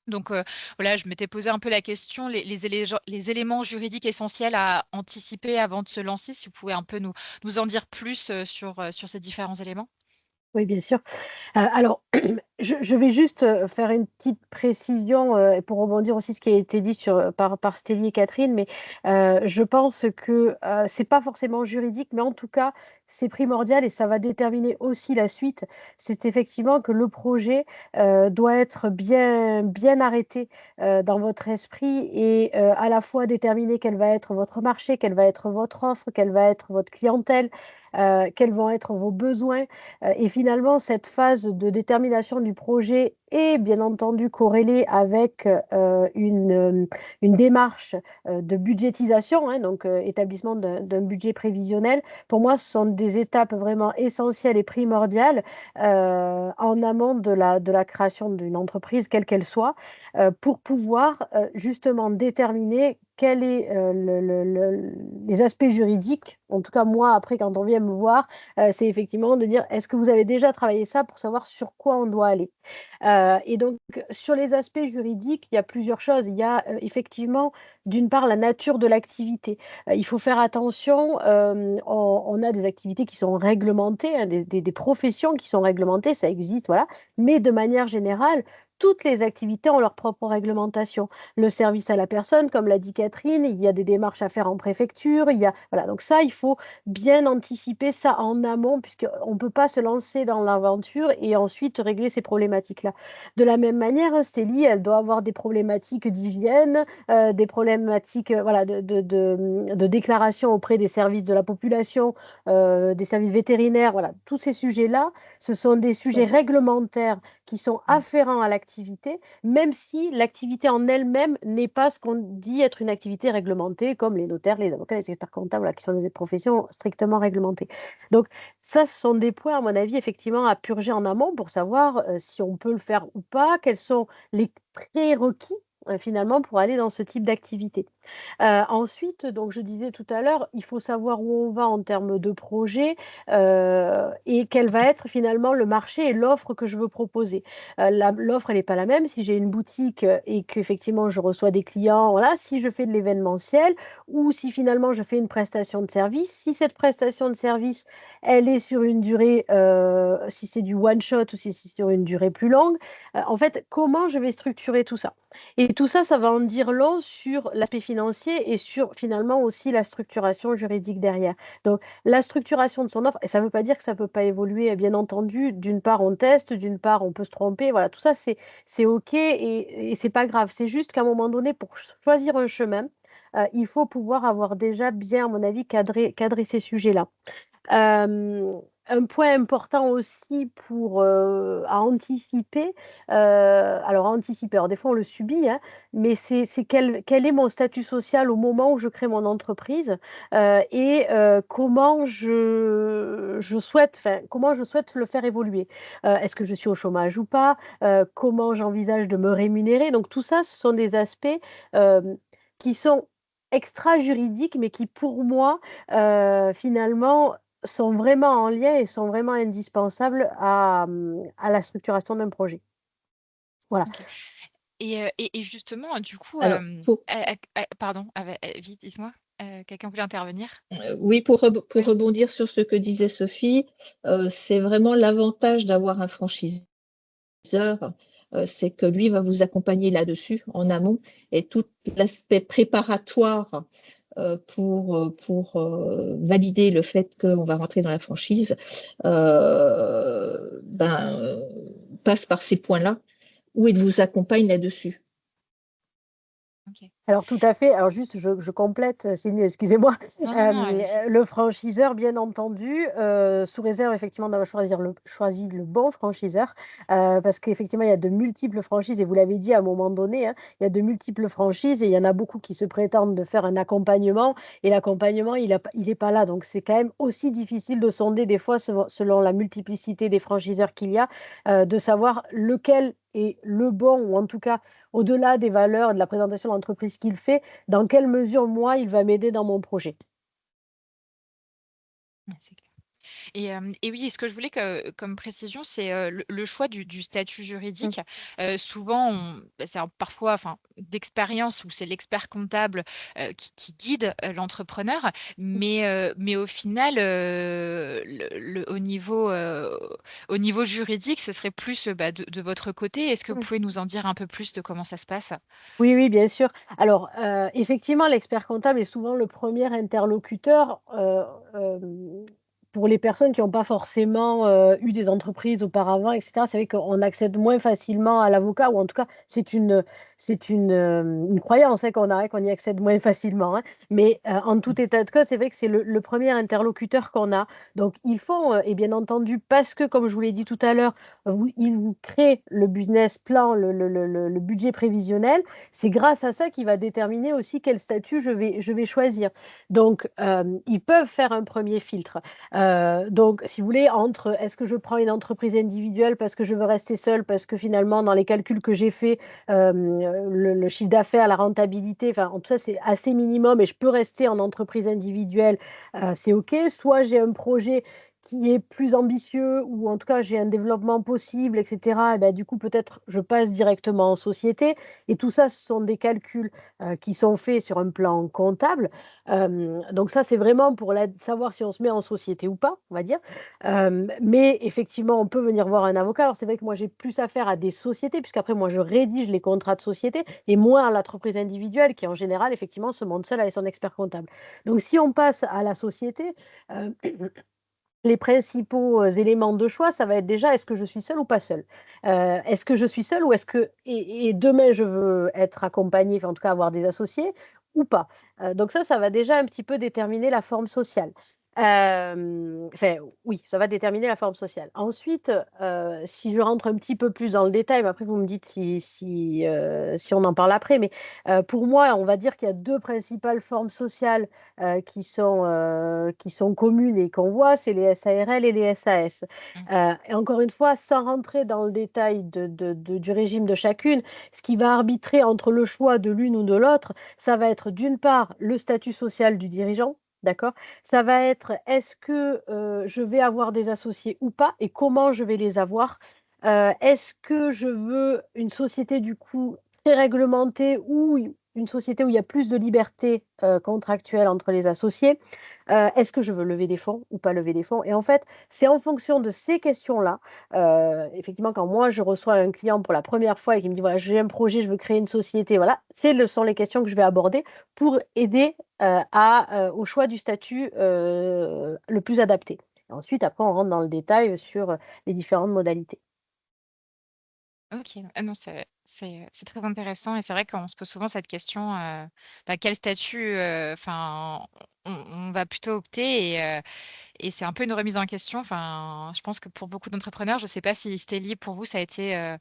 Donc, voilà, je m'étais posé un peu la question, les éléments juridiques essentiels à anticiper avant de se lancer, si vous pouvez un peu nous en dire plus, sur ces différents éléments? Oui, bien sûr. Alors, je vais juste, faire une petite précision, et pour rebondir aussi ce qui a été dit par Stélie et Catherine, mais, je pense que, c'est pas forcément juridique, mais en tout cas, c'est primordial et ça va déterminer aussi la suite. C'est effectivement que le projet, doit être bien arrêté, dans votre esprit et à la fois déterminer quel va être votre marché, quelle va être votre offre, quelle va être votre clientèle, quels vont être vos besoins. Et finalement, cette phase de détermination du projet est bien entendu corrélée avec, une démarche, de budgétisation, hein, donc établissement d'un budget prévisionnel. Pour moi, ce sont des étapes vraiment essentielles et primordiales, en amont de la création d'une entreprise, quelle qu'elle soit, pour pouvoir, justement déterminer quel est, les aspects juridiques. En tout cas, moi, après, quand on vient me voir, c'est effectivement de dire: «Est-ce que vous avez déjà travaillé ça?» pour savoir sur quoi on doit aller. Et donc sur les aspects juridiques, il y a plusieurs choses. Il y a, effectivement, d'une part, la nature de l'activité. Il faut faire attention, on a des activités qui sont réglementées, hein, des professions qui sont réglementées, ça existe, voilà. Mais de manière générale, toutes les activités ont leur propre réglementation. Le service à la personne, comme l'a dit Catherine, il y a des démarches à faire en préfecture, il y a voilà, donc ça, il faut bien anticiper ça en amont, puisqu'on ne peut pas se lancer dans l'aventure et ensuite régler ces problématiques-là. De la même manière, Célie, elle doit avoir des problématiques d'hygiène, des problématiques voilà, de déclaration auprès des services de la population, des services vétérinaires. Voilà. Tous ces sujets-là, ce sont des Tout sujets à fait. réglementaires qui sont afférents à l'activité, même si l'activité en elle-même n'est pas ce qu'on dit être une activité réglementée, comme les notaires, les avocats, les experts comptables, voilà, qui sont des professions strictement réglementées. Donc ça, ce sont des points, à mon avis, effectivement, à purger en amont pour savoir si on peut le faire ou pas, quels sont les prérequis finalement pour aller dans ce type d'activité. Ensuite, donc je disais tout à l'heure, il faut savoir où on va en termes de projet, et quel va être finalement le marché et l'offre que je veux proposer. L'offre, elle n'est pas la même si j'ai une boutique, et qu'effectivement je reçois des clients, voilà, si je fais de l'événementiel ou si finalement je fais une prestation de service. Si cette prestation de service, elle est sur une durée, si c'est du one shot ou si c'est sur une durée plus longue, en fait, comment je vais structurer tout ça? Et tout ça, ça va en dire long sur l'aspect financier et sur finalement aussi la structuration juridique derrière. Donc la structuration de son offre, et ça ne veut pas dire que ça ne peut pas évoluer, bien entendu. D'une part, on teste, d'une part, on peut se tromper. Voilà, tout ça, c'est OK et c'est pas grave. C'est juste qu'à un moment donné, pour choisir un chemin, il faut pouvoir avoir déjà bien, à mon avis, cadré ces sujets-là. Un point important aussi pour, à anticiper, alors anticiper, alors des fois on le subit, hein, mais c'est quel est mon statut social au moment où je crée mon entreprise, et comment comment je souhaite le faire évoluer. Est-ce que je suis au chômage ou pas? Comment j'envisage de me rémunérer? Donc tout ça, ce sont des aspects, qui sont extra-juridiques, mais qui pour moi, finalement sont vraiment en lien et sont vraiment indispensables à la structuration d'un projet. Voilà. OK. Et justement, du coup, Alors, pardon, vite, dites-moi, quelqu'un voulait intervenir? oui, pour Oui. rebondir sur ce que disait Sophie, c'est vraiment l'avantage d'avoir un franchiseur, c'est que lui va vous accompagner là-dessus en amont et tout l'aspect préparatoire pour valider le fait qu'on va rentrer dans la franchise, ben, passe par ces points-là où il vous accompagne là-dessus. OK. Alors tout à fait. Alors juste je complète, Céline, excusez-moi. Non, non, non, allez-y. Le franchiseur, bien entendu, sous réserve effectivement d'avoir choisi le bon franchiseur, parce qu'effectivement, il y a de multiples franchises et vous l'avez dit à un moment donné, hein, il y a de multiples franchises et il y en a beaucoup qui se prétendent de faire un accompagnement et l'accompagnement, il est pas là. Donc c'est quand même aussi difficile de sonder des fois selon la multiplicité des franchiseurs qu'il y a, de savoir lequel est le bon ou en tout cas au-delà des valeurs et de la présentation de l'entreprise qu'il fait, dans quelle mesure, moi, il va m'aider dans mon projet? Ouais, c'est clair. Et oui, ce que je voulais comme précision, c'est, le choix du statut Mmh. juridique. Souvent, c'est parfois, enfin, d'expérience où c'est l'expert comptable, qui guide, l'entrepreneur, mais au final, au niveau juridique, ce serait plus, bah, de votre côté. Est-ce que vous Mmh. pouvez nous en dire un peu plus de comment ça se passe? Oui, oui, bien sûr. Alors, effectivement, l'expert comptable est souvent le premier interlocuteur, pour les personnes qui n'ont pas forcément, eu des entreprises auparavant et cetera. C'est vrai qu'on accède moins facilement à l'avocat ou en tout cas, c'est une croyance, hein, qu'on a, hein, qu'on y accède moins facilement, hein. Mais, en tout état de cause, c'est vrai que c'est le 1er interlocuteur qu'on a. Donc ils font, et bien entendu, parce que comme je vous l'ai dit tout à l'heure, ils vous créent le business plan, le budget prévisionnel. C'est grâce à ça qu'il va déterminer aussi quel statut je vais choisir. Donc, ils peuvent faire un premier filtre. Donc si vous voulez, entre est-ce que je prends une entreprise individuelle parce que je veux rester seule, parce que finalement dans les calculs que j'ai faits, le chiffre d'affaires, la rentabilité, enfin tout ça c'est assez minimum et je peux rester en entreprise individuelle, c'est OK. Soit j'ai un projet qui est plus ambitieux ou en tout cas j'ai un développement possible et cetera et bah, du coup peut-être je passe directement en société. Et tout ça, ce sont des calculs, qui sont faits sur un plan comptable. Donc ça, c'est vraiment pour savoir si on se met en société ou pas, on va dire. Mais effectivement, on peut venir voir un avocat. Alors c'est vrai que moi, j'ai plus affaire à des sociétés, puisqu'après moi, je rédige les contrats de société et moins à l'entreprise individuelle qui, en général, effectivement, se monte seule avec son expert comptable. Donc si on passe à la société, heu les principaux, éléments de choix, ça va être déjà: est-ce que je suis seule ou pas seule? Est-ce que je suis seule ou est-ce que et demain je veux être accompagnée, enfin en tout cas avoir des associés ou pas? Donc ça va déjà un petit peu déterminer la forme sociale. Enfin oui, ça va déterminer la forme sociale. Ensuite, si je rentre un petit peu plus dans le détail, mais après vous me dites si on en parle après, mais, pour moi, on va dire qu'il y a 2 principales formes sociales qui sont communes et qu'on voit, c'est les SARL et les SAS. Mmh. Et encore une fois, sans rentrer dans le détail du régime de chacune, ce qui va arbitrer entre le choix de l'une ou de l'autre, ça va être d'une part le statut social du dirigeant, d'accord? Ça va être est-ce que, je vais avoir des associés ou pas et comment je vais les avoir? Est-ce que je veux une société du coup très réglementée ou une société où il y a plus de liberté, contractuelle entre les associés? Est-ce que je veux lever des fonds ou pas lever des fonds? Et en fait, c'est en fonction de ces questions-là, effectivement, quand moi je reçois un client pour la première fois et qu'il me dit: «Voilà, j'ai un projet, je veux créer une société», voilà, sont les questions que je vais aborder pour aider, au choix du statut, le plus adapté. Et ensuite, après, on rentre dans le détail, sur, les différentes modalités. OK. Ah non, c'est très intéressant et c'est vrai qu'on se pose souvent cette question, bah, quel statut, enfin, on va plutôt opter et c'est un peu une remise en question. Enfin, je pense que pour beaucoup d'entrepreneurs, je ne sais pas si Stélie, pour vous, ça a été,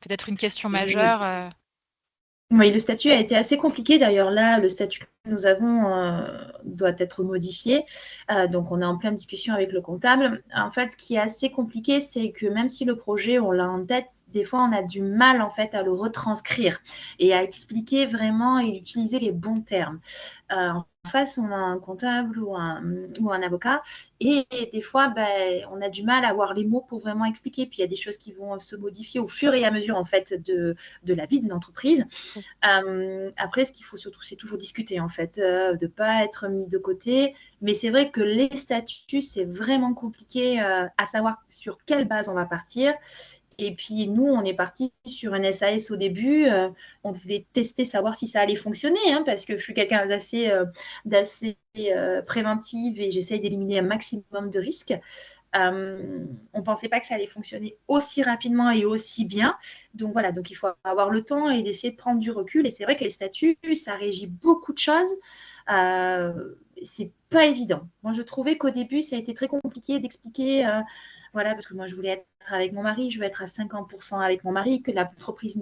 peut-être une question Oui. majeure, Oui, le statut a été assez compliqué. D'ailleurs, là, le statut que nous avons doit être modifié. Donc, on est en pleine discussion avec le comptable. En fait, ce qui est assez compliqué, c'est que même si le projet, on l'a en tête, des fois, on a du mal en fait à le retranscrire et à expliquer vraiment et utiliser les bons termes. En face, on a un comptable ou un avocat et des fois, on a du mal à avoir les mots pour vraiment expliquer. Puis, il y a des choses qui vont se modifier au fur et à mesure en fait de la vie de l'entreprise. Après, ce qu'il faut surtout, c'est toujours discuter en fait, de ne pas être mis de côté. Mais c'est vrai que les statuts, c'est vraiment compliqué à savoir sur quelle base on va partir. Et puis nous, on est parti sur une SAS au début. On voulait tester, savoir si ça allait fonctionner, hein, parce que je suis quelqu'un d'assez préventive et j'essaye d'éliminer un maximum de risques. On ne pensait pas que ça allait fonctionner aussi rapidement et aussi bien. Donc voilà, donc il faut avoir le temps et d'essayer de prendre du recul. Et c'est vrai que les statuts, ça régit beaucoup de choses. C'est pas évident. Moi, je trouvais qu'au début, ça a été très compliqué d'expliquer, voilà, parce que moi, je voulais être avec mon mari, je veux être à 50% avec mon mari, que l'entreprise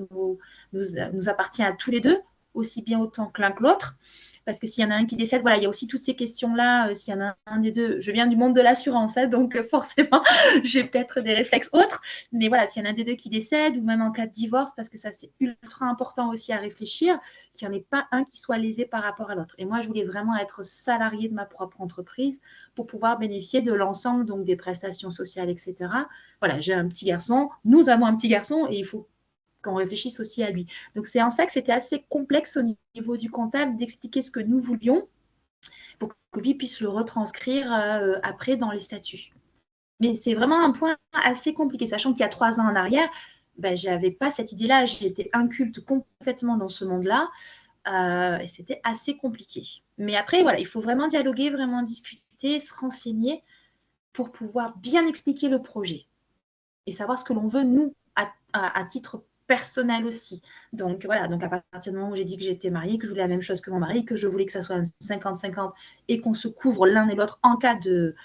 nous appartient à tous les deux, aussi bien autant que l'un que l'autre. parce que s'il y en a un qui décède, voilà, il y a aussi toutes ces questions-là. S'il y en a un des deux, je viens du monde de l'assurance, hein, donc forcément, j'ai peut-être des réflexes autres. Mais voilà, s'il y en a un des deux qui décède, ou même en cas de divorce, parce que ça, c'est ultra important aussi à réfléchir, qu'il n'y en ait pas un qui soit lésé par rapport à l'autre. Et moi, je voulais vraiment être salariée de ma propre entreprise pour pouvoir bénéficier de l'ensemble donc des prestations sociales, etc. Voilà, j'ai un petit garçon, nous avons un petit garçon et il faut qu'on réfléchisse aussi à lui. Donc, c'est en ça que c'était assez complexe au niveau du comptable d'expliquer ce que nous voulions pour que lui puisse le retranscrire après dans les statuts. Mais c'est vraiment un point assez compliqué, sachant qu'il y a 3 ans en arrière, ben, je n'avais pas cette idée-là. J'étais inculte complètement dans ce monde-là et c'était assez compliqué. Mais après, voilà, il faut vraiment dialoguer, vraiment discuter, se renseigner pour pouvoir bien expliquer le projet et savoir ce que l'on veut, nous, à titre personnel aussi. Donc voilà, donc à partir du moment où j'ai dit que j'étais mariée, que je voulais la même chose que mon mari, que je voulais que ça soit un 50-50 et qu'on se couvre l'un et l'autre en cas de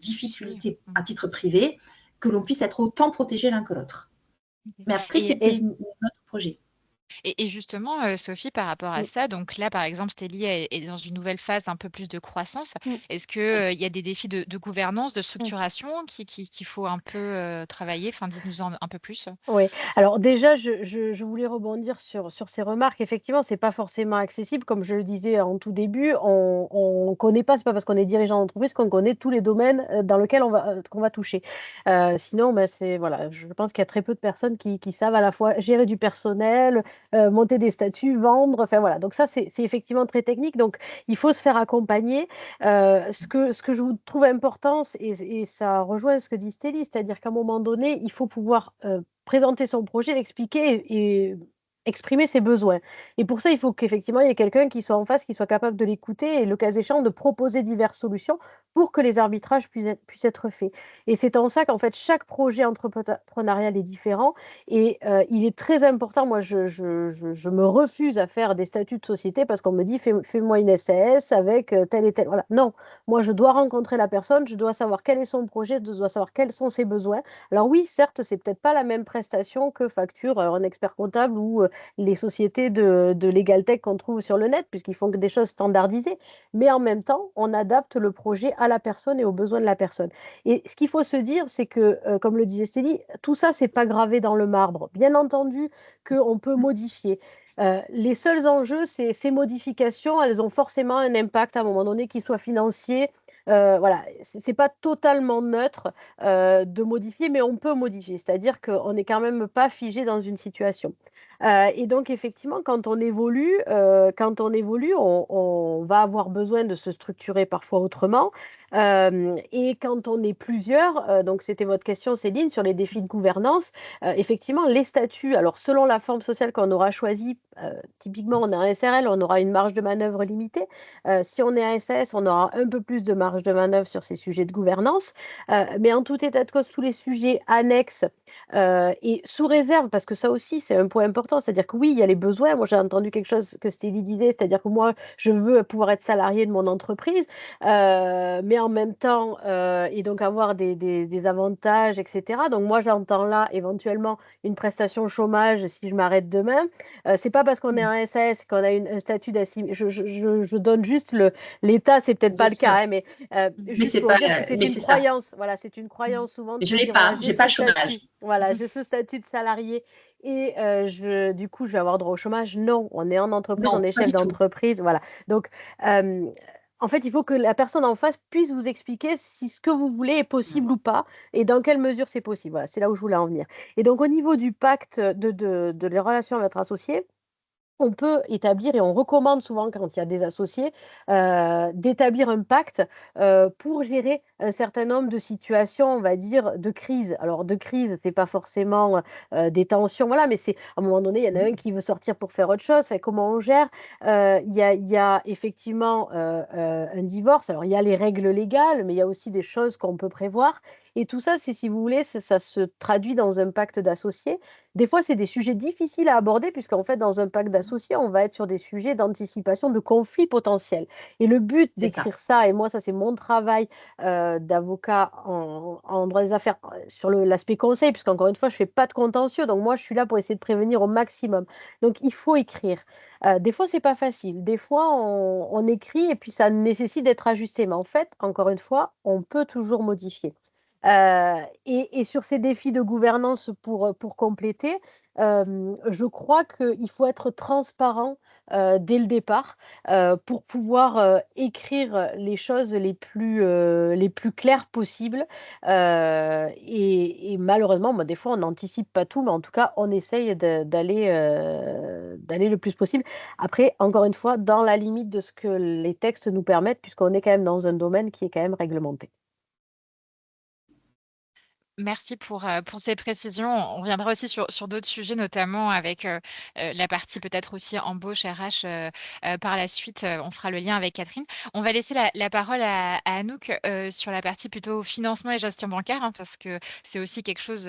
difficultés à titre privé, que l'on puisse être autant protégé l'un que l'autre. Mais après, c'était notre projet. Et justement, Sophie, par rapport à ça, donc là, par exemple, Stélie est dans une nouvelle phase un peu plus de croissance. Est-ce qu'il y a des défis de gouvernance, de structuration qu'il faut un peu travailler? Enfin, dites-nous un peu plus. Oui, alors déjà, je voulais rebondir sur ces remarques. Effectivement, c'est pas forcément accessible. Comme je le disais en tout début, on connaît pas, c'est pas parce qu'on est dirigeant d'entreprise qu'on connaît tous les domaines dans lesquels qu'on va toucher. Sinon, ben, voilà, je pense qu'il y a très peu de personnes qui savent à la fois gérer du personnel, monter des statuts, vendre. Enfin voilà, donc ça, c'est effectivement très technique. Donc, il faut se faire accompagner. Ce que je vous trouve important, et ça rejoint ce que dit Stélie, c'est-à-dire qu'à un moment donné, il faut pouvoir présenter son projet, l'expliquer et exprimer ses besoins. Et pour ça, il faut qu'effectivement, il y ait quelqu'un qui soit en face, qui soit capable de l'écouter et, le cas échéant, de proposer diverses solutions pour que les arbitrages puissent être faits. Et c'est en ça qu'en fait, chaque projet entrepreneurial est différent et il est très important. Moi, je me refuse à faire des statuts de société parce qu'on me dit fais-moi une SAS avec tel et tel. Voilà. Non, moi, je dois rencontrer la personne, je dois savoir quel est son projet, je dois savoir quels sont ses besoins. Alors oui, certes, c'est peut-être pas la même prestation que facture un expert comptable ou les sociétés de Legal Tech qu'on trouve sur le net, puisqu'ils font que des choses standardisées. Mais en même temps, on adapte le projet à la personne et aux besoins de la personne. Et ce qu'il faut se dire, c'est que, comme le disait Stélie, tout ça, c'est pas gravé dans le marbre. Bien entendu qu'on peut modifier. Les seuls enjeux, c'est ces modifications, elles ont forcément un impact à un moment donné, qu'il soit financier. Voilà, c'est pas totalement neutre de modifier, mais on peut modifier. C'est-à-dire qu'on n'est quand même pas figé dans une situation. Et donc effectivement, quand on évolue, on va avoir besoin de se structurer parfois autrement. Et quand on est plusieurs, donc c'était votre question Céline sur les défis de gouvernance, effectivement les statuts, alors selon la forme sociale qu'on aura choisie, typiquement on est un SRL, on aura une marge de manœuvre limitée. Si on est un SAS, on aura un peu plus de marge de manœuvre sur ces sujets de gouvernance. Mais en tout état de cause, tous les sujets annexes et sous réserve, parce que ça aussi c'est un point important, c'est-à-dire que oui, il y a les besoins. Moi j'ai entendu quelque chose que Stélie disait, c'est-à-dire que moi je veux pouvoir être salarié de mon entreprise, mais en même temps, et donc avoir des avantages, etc. Donc moi j'entends là éventuellement une prestation chômage si je m'arrête demain. C'est pas parce qu'on est un SAS qu'on a un statut d'assimilé. Je donne juste l'état, c'est peut-être pas le cas, hein, mais juste pour dire que c'est une croyance. Voilà, c'est une croyance souvent. Je l'ai pas, j'ai pas le chômage. Voilà, j'ai ce statut de salarié et du coup, je vais avoir droit au chômage. Non, on est en entreprise, on est chef d'entreprise. Voilà. Donc, en fait, il faut que la personne en face puisse vous expliquer si ce que vous voulez est possible ou pas et dans quelle mesure c'est possible. Voilà, c'est là où je voulais en venir. Et donc, au niveau du pacte de les relations avec votre associé, on peut établir, et on recommande souvent quand il y a des associés, d'établir un pacte pour gérer un certain nombre de situations, on va dire, de crise. Alors, de crise, c'est pas forcément des tensions, voilà, mais c'est à un moment donné, il y en a un qui veut sortir pour faire autre chose. Enfin, comment on gère? Il y a effectivement un divorce. Alors, il y a les règles légales, mais il y a aussi des choses qu'on peut prévoir. Et tout ça, c'est si vous voulez, ça se traduit dans un pacte d'associés. Des fois, c'est des sujets difficiles à aborder puisqu'en fait, dans un pacte d'associés, on va être sur des sujets d'anticipation de conflits potentiels. Et le but C'est ça. d'écrire ça, et moi, ça, c'est mon travail d'avocat en droit des affaires sur l'aspect conseil, puisqu'encore une fois, je ne fais pas de contentieux. Donc, moi, je suis là pour essayer de prévenir au maximum. Donc, il faut écrire. Des fois, c'est pas facile. Des fois, on écrit et puis ça nécessite d'être ajusté. Mais en fait, encore une fois, on peut toujours modifier. Et sur ces défis de gouvernance pour compléter, je crois qu'il faut être transparent dès le départ pour pouvoir écrire les choses les plus claires possibles. Et malheureusement, bah, des fois, on n'anticipe pas tout, mais en tout cas, on essaye d'aller le plus possible. Après, encore une fois, dans la limite de ce que les textes nous permettent, puisqu'on est quand même dans un domaine qui est quand même réglementé. Merci pour ces précisions. On reviendra aussi sur d'autres sujets, notamment avec, la partie peut-être aussi embauche RH, par la suite, on fera le lien avec Catherine. On va laisser la parole à Anouk, sur la partie plutôt financement et gestion bancaire, hein, parce que c'est aussi quelque chose,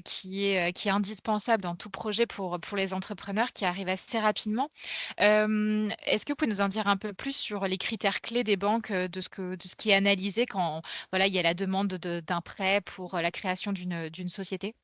qui est indispensable dans tout projet pour les entrepreneurs qui arrivent assez rapidement. Est-ce que vous pouvez nous en dire un peu plus sur les critères clés des banques, de ce qui est analysé quand voilà, il y a la demande d'un prêt pour, la création d'une société?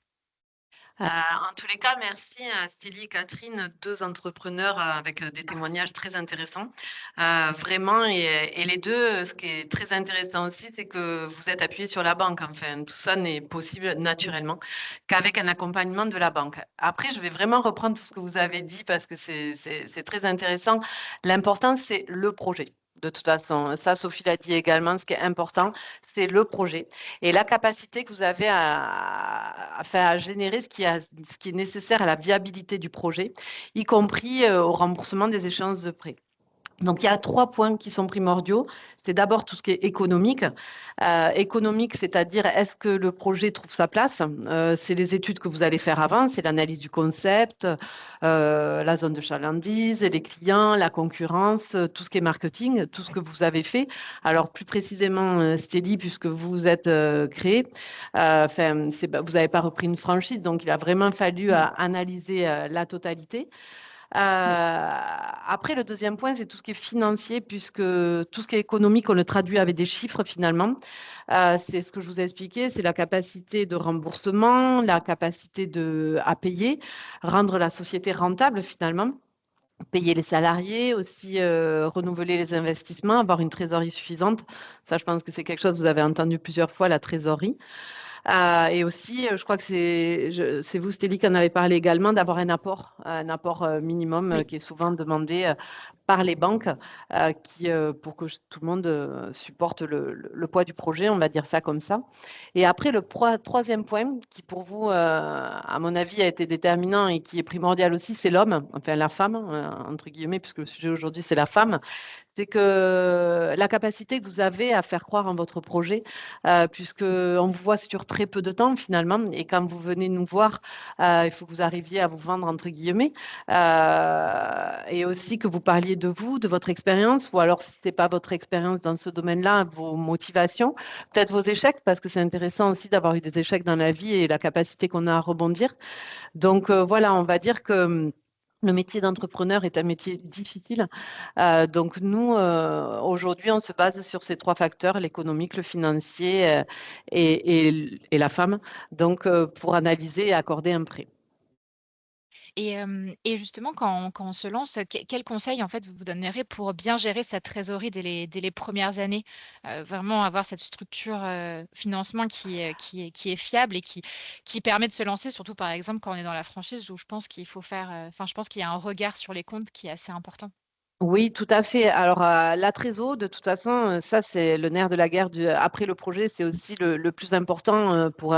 En tous les cas, merci à Stélie et Catherine, 2 entrepreneurs, avec, des témoignages très intéressants. Vraiment et les 2, ce qui est très intéressant aussi, c'est que vous êtes appuyés sur la banque. Enfin, tout ça n'est possible naturellement qu'avec un accompagnement de la banque. Après, je vais vraiment reprendre tout ce que vous avez dit parce que c'est très intéressant. L'important, c'est le projet. De toute façon, ça, Sophie l'a dit également, ce qui est important, c'est le projet et la capacité que vous avez à générer ce qui est nécessaire à la viabilité du projet, y compris au remboursement des échéances de prêt. Donc, il y a 3 points qui sont primordiaux. C'est d'abord tout ce qui est économique. Économique, c'est-à-dire est-ce que le projet trouve sa place? C'est les études que vous allez faire avant, c'est l'analyse du concept, la zone de chalandise, les clients, la concurrence, tout ce qui est marketing, tout ce que vous avez fait. Alors, plus précisément, Stélie, puisque vous vous êtes créé, vous n'avez pas repris une franchise, donc il a vraiment fallu analyser la totalité. Après, le deuxième point, c'est tout ce qui est financier, puisque tout ce qui est économique, on le traduit avec des chiffres finalement. C'est ce que je vous ai expliqué, c'est la capacité de remboursement, la capacité à payer, rendre la société rentable finalement. Payer les salariés, aussi renouveler les investissements, avoir une trésorerie suffisante. Ça, je pense que c'est quelque chose que vous avez entendu plusieurs fois, la trésorerie. Et aussi, je crois que c'est vous, Stélie, qui en avez parlé également, d'avoir un apport minimum Oui. qui est souvent demandé par les banques pour que tout le monde supporte le poids du projet, on va dire ça comme ça. Et après, le troisième point, qui pour vous, à mon avis, a été déterminant et qui est primordial aussi, c'est l'homme, enfin la femme, entre guillemets, puisque le sujet aujourd'hui, c'est la femme. C'est que la capacité que vous avez à faire croire en votre projet, puisqu'on vous voit sur très peu de temps finalement, et quand vous venez nous voir, il faut que vous arriviez à vous vendre entre guillemets, et aussi que vous parliez de vous, de votre expérience, ou alors si ce n'est pas votre expérience dans ce domaine-là, vos motivations, peut-être vos échecs, parce que c'est intéressant aussi d'avoir eu des échecs dans la vie et la capacité qu'on a à rebondir. Donc voilà, on va dire que le métier d'entrepreneur est un métier difficile. Donc nous, aujourd'hui, on se base sur ces 3 facteurs, l'économique, le financier et la femme, donc pour analyser et accorder un prêt. Et justement, quand on se lance, quel conseil, en fait, vous donnerez pour bien gérer sa trésorerie dès les premières années? Vraiment avoir cette structure, financement qui est fiable et qui permet de se lancer, surtout, par exemple, quand on est dans la franchise où je pense qu'il faut faire, enfin, je pense qu'il y a un regard sur les comptes qui est assez important. Oui, tout à fait. Alors, la trésor, de toute façon, ça, c'est le nerf de la guerre après le projet, c'est aussi le plus important pour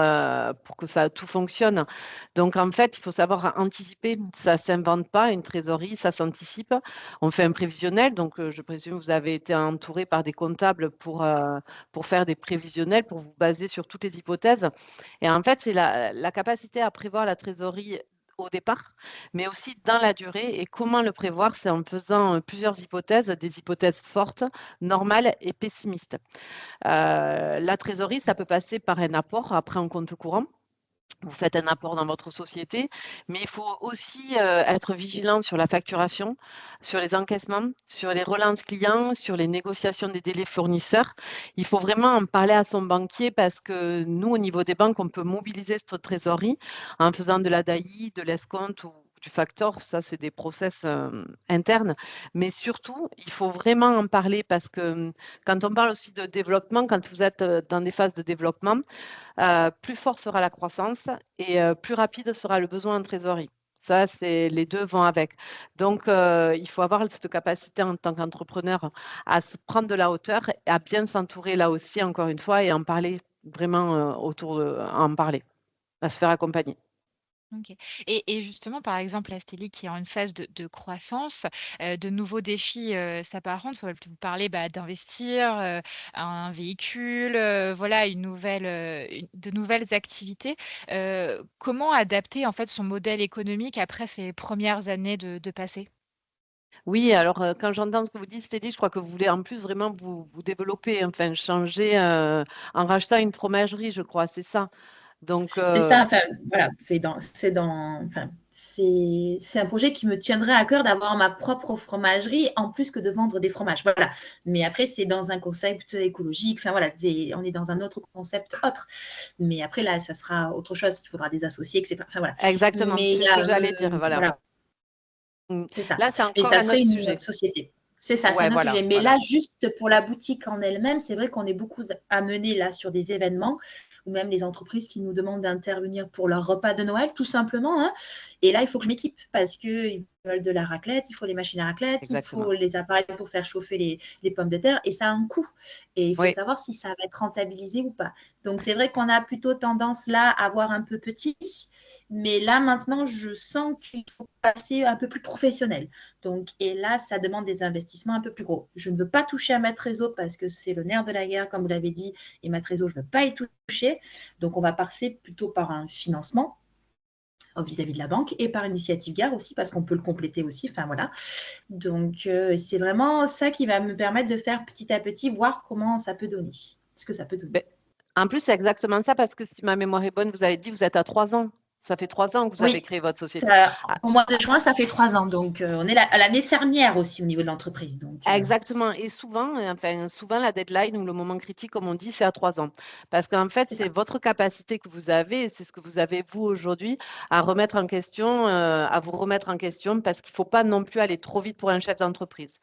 que ça tout fonctionne. Donc, en fait, il faut savoir anticiper. Ça ne s'invente pas, une trésorerie, ça s'anticipe. On fait un prévisionnel. Donc, je présume que vous avez été entouré par des comptables pour faire des prévisionnels, pour vous baser sur toutes les hypothèses. Et en fait, c'est la capacité à prévoir la trésorerie au départ, mais aussi dans la durée. Et comment le prévoir? C'est en faisant plusieurs hypothèses, des hypothèses fortes, normales et pessimistes. La trésorerie, ça peut passer par un apport après un compte courant. Vous faites un apport dans votre société, mais il faut aussi être vigilant sur la facturation, sur les encaissements, sur les relances clients, sur les négociations des délais fournisseurs. Il faut vraiment en parler à son banquier parce que nous, au niveau des banques, on peut mobiliser cette trésorerie en faisant de la DAI, de l'escompte ou du factor. Ça, c'est des process internes. Mais surtout, il faut vraiment en parler parce que quand on parle aussi de développement, quand vous êtes dans des phases de développement, plus fort sera la croissance et plus rapide sera le besoin en trésorerie. Ça, les deux vont avec. Donc, il faut avoir cette capacité en tant qu'entrepreneur à se prendre de la hauteur, et à bien s'entourer là aussi, encore une fois, et en parler vraiment en parler, à se faire accompagner. OK. Et justement, par exemple, Astélie qui est en une phase de croissance, de nouveaux défis, s'apparentent. Vous parlez, bah, d'investir, un véhicule, voilà, de nouvelles activités. Comment adapter, en fait, son modèle économique après ces premières années de passé? Oui, alors quand j'entends ce que vous dites, Stélie, je crois que vous voulez en plus vraiment vous développer, enfin changer, en rachetant une fromagerie, je crois, c'est ça? Donc, C'est ça, enfin, voilà, enfin, c'est un projet qui me tiendrait à cœur d'avoir ma propre fromagerie en plus que de vendre des fromages. Voilà. Mais après, c'est dans un concept écologique. Enfin, voilà, on est dans un autre concept autre. Mais après, là, ça sera autre chose. Il faudra des associés, etc. Enfin, voilà. exactement, Mais c'est ce que j'allais dire, voilà. voilà, Mmh. c'est ça. Là, c'est Mais encore ça un serait autre une sujet. autre société. C'est ça, c'est Ouais, un autre voilà, sujet. Mais voilà. là, juste pour la boutique en elle-même, c'est vrai qu'on est beaucoup amené là sur des événements ou même les entreprises qui nous demandent d'intervenir pour leur repas de Noël, tout simplement, hein. Et là, il faut que je m'équipe parce qu'ils veulent de la raclette, il faut les machines à raclette, il Exactement. faut les appareils pour faire chauffer les pommes de terre et ça a un coût. Et il faut Oui, savoir si ça va être rentabilisé ou pas. Donc, c'est vrai qu'on a plutôt tendance là à voir un peu petit, mais là, maintenant, je sens qu'il faut passer un peu plus professionnel. Donc, et là, ça demande des investissements un peu plus gros. Je ne veux pas toucher à ma trésor parce que c'est le nerf de la guerre, comme vous l'avez dit, et ma trésor, je ne veux pas y toucher. Donc, on va passer plutôt par un financement vis-à-vis de la banque et par initiative gare aussi parce qu'on peut le compléter aussi. Enfin, voilà. Donc, c'est vraiment ça qui va me permettre de faire petit à petit, voir comment ça peut donner, ce que ça peut donner. beh, en plus, c'est exactement ça parce que si ma mémoire est bonne, vous avez dit vous êtes à 3 ans. Ça fait 3 ans que vous avez Oui, créé votre société. ça, Ah, au mois de juin, ça fait 3 ans. Donc, on est à l'année dernière aussi au niveau de l'entreprise. Donc, exactement. Et souvent, souvent, la deadline ou le moment critique, comme on dit, c'est à 3 ans. Parce qu'en fait, c'est ça. c'est votre capacité que vous avez, et c'est ce que vous avez, vous, aujourd'hui, à remettre en question, à vous remettre en question, parce qu'il ne faut pas non plus aller trop vite pour un chef d'entreprise.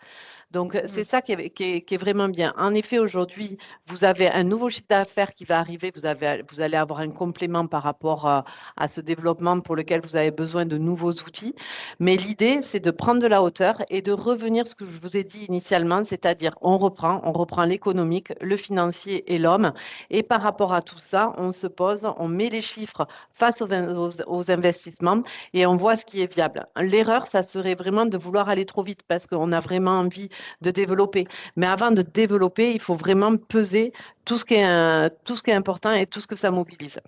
Donc, c'est ça qui est vraiment bien. En effet, aujourd'hui, vous avez un nouveau chiffre d'affaires qui va arriver. Vous allez avoir un complément par rapport à ce développement pour lequel vous avez besoin de nouveaux outils. Mais l'idée, c'est de prendre de la hauteur et de revenir à ce que je vous ai dit initialement, c'est-à-dire on reprend l'économique, le financier et l'homme. Et par rapport à tout ça, on se pose, on met les chiffres face aux investissements et on voit ce qui est viable. L'erreur, ça serait vraiment de vouloir aller trop vite parce qu'on a vraiment envie de développer. Mais avant de développer, il faut vraiment peser tout ce qui est important et tout ce que ça mobilise.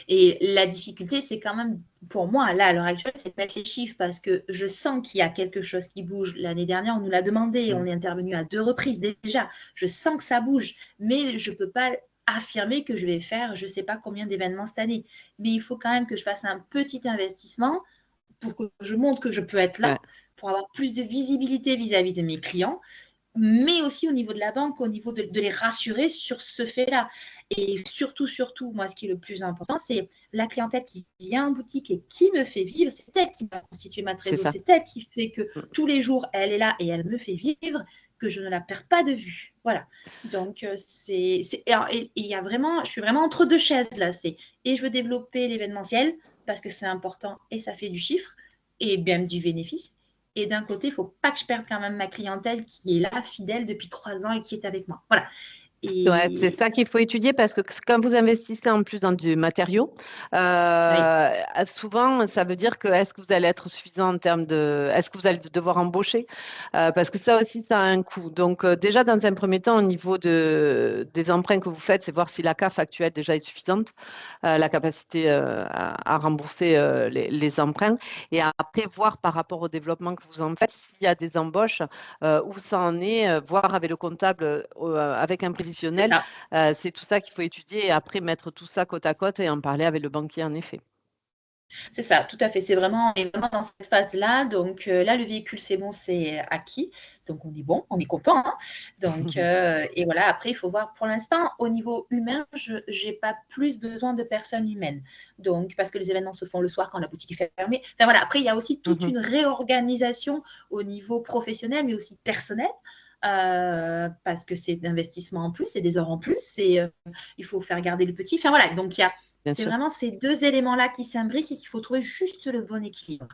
Et la difficulté, c'est quand même, pour moi, là, à l'heure actuelle, c'est de mettre les chiffres parce que je sens qu'il y a quelque chose qui bouge. L'année dernière, on nous l'a demandé, on est intervenu à 2 reprises déjà. Je sens que ça bouge, mais je ne peux pas affirmer que je vais faire je ne sais pas combien d'événements cette année. Mais il faut quand même que je fasse un petit investissement pour que je montre que je peux être là, Ouais. pour avoir plus de visibilité vis-à-vis de mes clients, mais aussi au niveau de la banque, au niveau de les rassurer sur ce fait-là. Et surtout, moi, ce qui est le plus important, c'est la clientèle qui vient en boutique et qui me fait vivre. C'est elle qui va constituer ma C'est trésor. ça. C'est elle qui fait que tous les jours, elle est là et elle me fait vivre, que je ne la perds pas de vue. Voilà. Donc, il y a vraiment, je suis vraiment entre deux chaises là. Et je veux développer l'événementiel parce que c'est important et ça fait du chiffre et même du bénéfice. Et d'un côté, il ne faut pas que je perde quand même ma clientèle qui est là, fidèle depuis 3 ans et qui est avec moi. Voilà. Ouais, c'est ça qu'il faut étudier parce que quand vous investissez en plus dans du matériau, souvent ça veut dire que est-ce que vous allez être suffisant en termes de, est-ce que vous allez devoir embaucher? Parce que ça aussi, ça a un coût. Donc déjà dans un premier temps, au niveau des emprunts que vous faites, c'est voir si la CAF actuelle déjà est suffisante, la capacité à rembourser les emprunts. Et après, voir par rapport au développement que vous en faites, s'il y a des embauches, où ça en est, voir avec le comptable, avec un prévisionnel. C'est tout ça qu'il faut étudier et après mettre tout ça côte à côte et en parler avec le banquier en effet. C'est ça, tout à fait. On est vraiment dans cette phase-là. Donc là, le véhicule, c'est bon, c'est acquis. Donc on est bon, on est content. Hein. Donc, et voilà, après, il faut voir pour l'instant, au niveau humain, je n'ai pas plus besoin de personnes humaines. Donc, parce que les événements se font le soir quand la boutique est fermée. Enfin, voilà, après, il y a aussi toute une réorganisation au niveau professionnel, mais aussi personnel. Parce que c'est d'investissement en plus, c'est des heures en plus, il faut faire garder le petit. Enfin voilà, donc c'est vraiment ces deux éléments-là qui s'imbriquent et qu'il faut trouver juste le bon équilibre.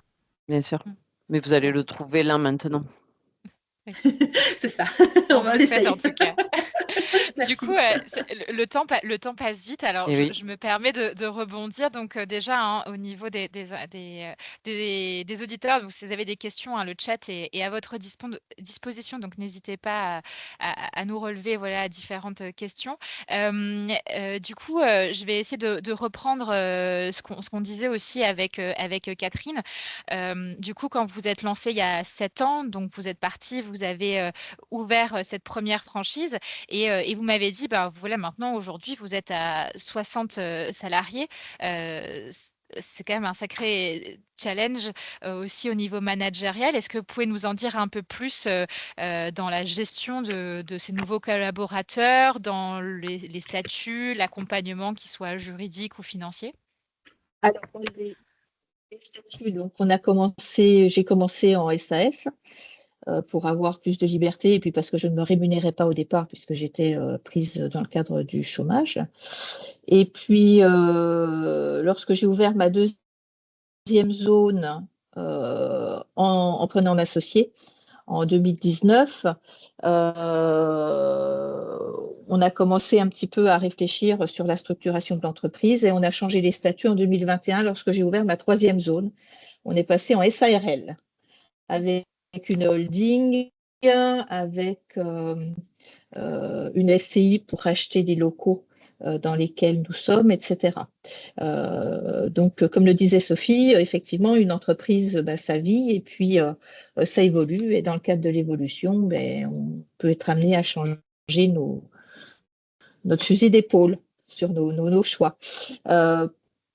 Bien sûr, mais vous allez le trouver là maintenant. C'est ça, on va l'essayer en tout cas. Du coup, le temps passe vite. Alors, je me permets de rebondir. Donc, déjà, hein, au niveau des auditeurs, donc, si vous avez des questions, hein, le chat est à votre disposition. Donc, n'hésitez pas à nous relever voilà, différentes questions. Du coup, je vais essayer de reprendre ce qu'on disait aussi avec Catherine. Du coup, quand vous êtes lancé il y a 7 ans, donc vous êtes parti, vous avez ouvert cette première franchise et vous m'avez dit, bah, voilà, maintenant, aujourd'hui, vous êtes à 60 salariés. C'est quand même un sacré challenge aussi au niveau managérial. Est-ce que vous pouvez nous en dire un peu plus dans la gestion de ces nouveaux collaborateurs, dans les statuts, l'accompagnement, qu'il soit juridique ou financier? Alors, pour les statuts, donc j'ai commencé en SAS pour avoir plus de liberté et puis parce que je ne me rémunérais pas au départ puisque j'étais prise dans le cadre du chômage. Et puis, lorsque j'ai ouvert ma deuxième zone en prenant un associé en 2019, on a commencé un petit peu à réfléchir sur la structuration de l'entreprise et on a changé les statuts en 2021 lorsque j'ai ouvert ma troisième zone. On est passé en SARL avec une holding, avec une SCI pour acheter des locaux dans lesquels nous sommes, etc. Donc, comme le disait Sophie, effectivement, une entreprise, ça vit et puis ça évolue. Et dans le cadre de l'évolution, on peut être amené à changer notre fusil d'épaule sur nos choix.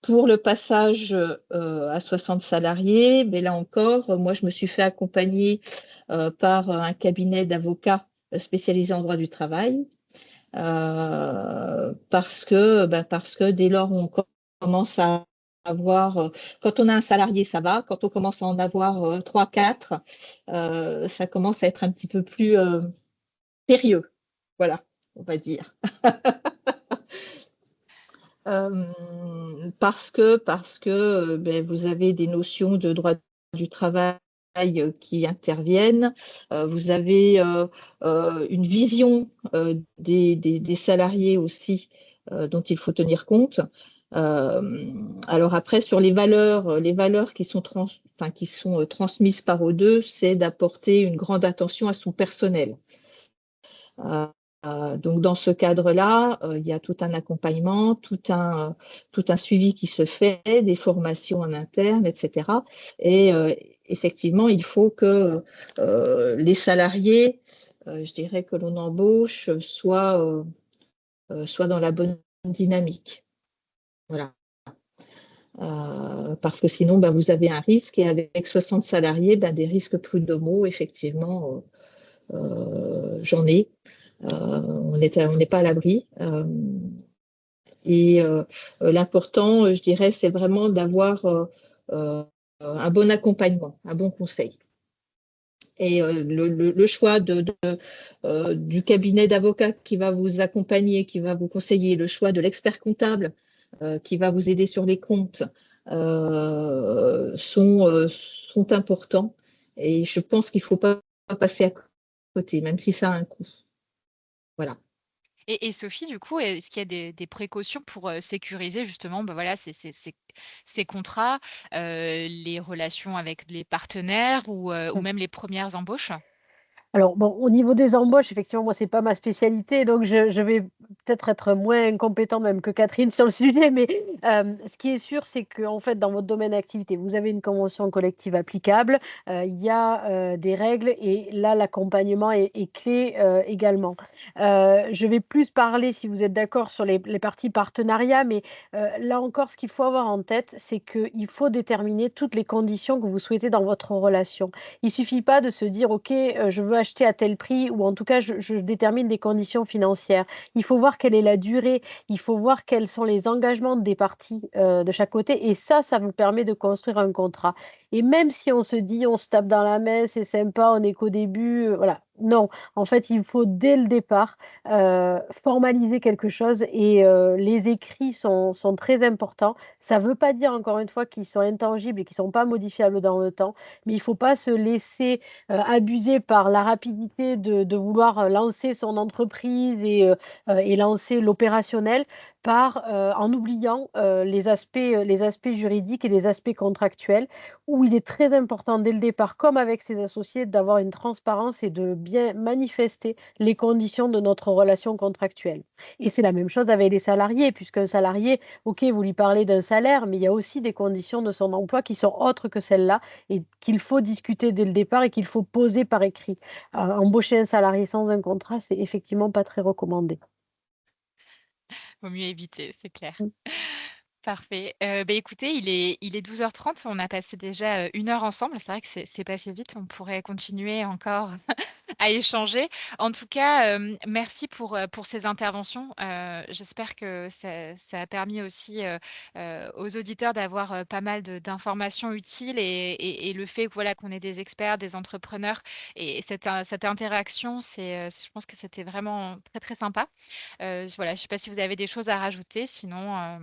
Pour le passage à 60 salariés, là encore, moi, je me suis fait accompagner par un cabinet d'avocats spécialisé en droit du travail. Parce que dès lors où on commence à avoir, quand on a un salarié, ça va, quand on commence à en avoir 3, 4, ça commence à être un petit peu plus sérieux, voilà, on va dire. Parce que vous avez des notions de droit du travail qui interviennent, vous avez une vision des salariés aussi dont il faut tenir compte. Alors après, sur les valeurs qui sont, transmises par O2, c'est d'apporter une grande attention à son personnel. Donc, dans ce cadre-là, il y a tout un accompagnement, tout un suivi qui se fait, des formations en interne, etc. Et effectivement, il faut que les salariés, je dirais que l'on embauche, soient dans la bonne dynamique. Voilà. Parce que sinon, vous avez un risque, et avec 60 salariés, des risques prud'homaux, effectivement, j'en ai. On n'est pas à l'abri. Et l'important, je dirais, c'est vraiment d'avoir un bon accompagnement, un bon conseil. Et le choix du cabinet d'avocats qui va vous accompagner, qui va vous conseiller, le choix de l'expert comptable qui va vous aider sur les comptes sont importants. Et je pense qu'il ne faut pas passer à côté, même si ça a un coût. Voilà. Et Sophie, du coup, est-ce qu'il y a des précautions pour, sécuriser justement, bah, voilà, ces contrats, les relations avec les partenaires ou même les premières embauches? Alors bon, au niveau des embauches, effectivement, moi, c'est pas ma spécialité, donc je vais peut-être être moins compétente même que Catherine sur le sujet, mais ce qui est sûr, c'est qu'en fait, dans votre domaine d'activité, vous avez une convention collective applicable, il y a, des règles et là, l'accompagnement est clé, également. Je vais plus parler, si vous êtes d'accord, sur les parties partenariat, mais là encore, ce qu'il faut avoir en tête, c'est qu'il faut déterminer toutes les conditions que vous souhaitez dans votre relation. Il suffit pas de se dire: «OK, je veux acheter à tel prix» ou en tout cas je détermine des conditions financières. Il faut voir quelle est la durée, il faut voir quels sont les engagements des parties, de chaque côté et ça vous permet de construire un contrat et même si on se dit: «On se tape dans la main, c'est sympa, on est qu'au début», voilà. Non, en fait, il faut dès le départ, formaliser quelque chose et les écrits sont très importants. Ça ne veut pas dire encore une fois qu'ils sont intangibles et qu'ils sont pas modifiables dans le temps, mais il faut pas se laisser, abuser par la rapidité de vouloir, lancer son entreprise et lancer l'opérationnel en oubliant, les aspects juridiques et les aspects contractuels où il est très important dès le départ, comme avec ses associés, d'avoir une transparence et de bien manifester les conditions de notre relation contractuelle. Et c'est la même chose avec les salariés, puisqu'un salarié, OK, vous lui parlez d'un salaire, mais il y a aussi des conditions de son emploi qui sont autres que celles-là et qu'il faut discuter dès le départ et qu'il faut poser par écrit. Embaucher un salarié sans un contrat, c'est effectivement pas très recommandé. Vaut mieux éviter, c'est clair. Mmh. Parfait. Beh, écoutez, il est 12h30. On a passé déjà, 1 heure ensemble. C'est vrai que c'est passé vite. On pourrait continuer encore à échanger. En tout cas, merci pour ces interventions. J'espère que ça a permis aussi, aux auditeurs d'avoir, pas mal d'informations utiles et le fait que voilà, qu'on ait des experts, des entrepreneurs et cette interaction, je pense que c'était vraiment très, très sympa. Voilà, je ne sais pas si vous avez des choses à rajouter, sinon,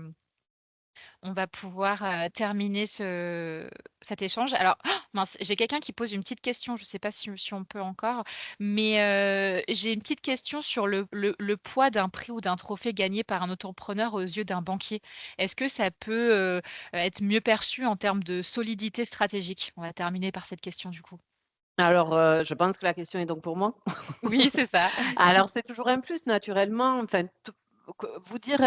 on va pouvoir, terminer cet échange. Alors, mince, j'ai quelqu'un qui pose une petite question, je ne sais pas si on peut encore, mais j'ai une petite question sur le poids d'un prix ou d'un trophée gagné par un entrepreneur aux yeux d'un banquier. Est-ce que ça peut, être mieux perçu en termes de solidité stratégique? On va terminer par cette question du coup. Alors, je pense que la question est donc pour moi. Oui, c'est ça. Alors, c'est toujours un plus naturellement, enfin, vous dire,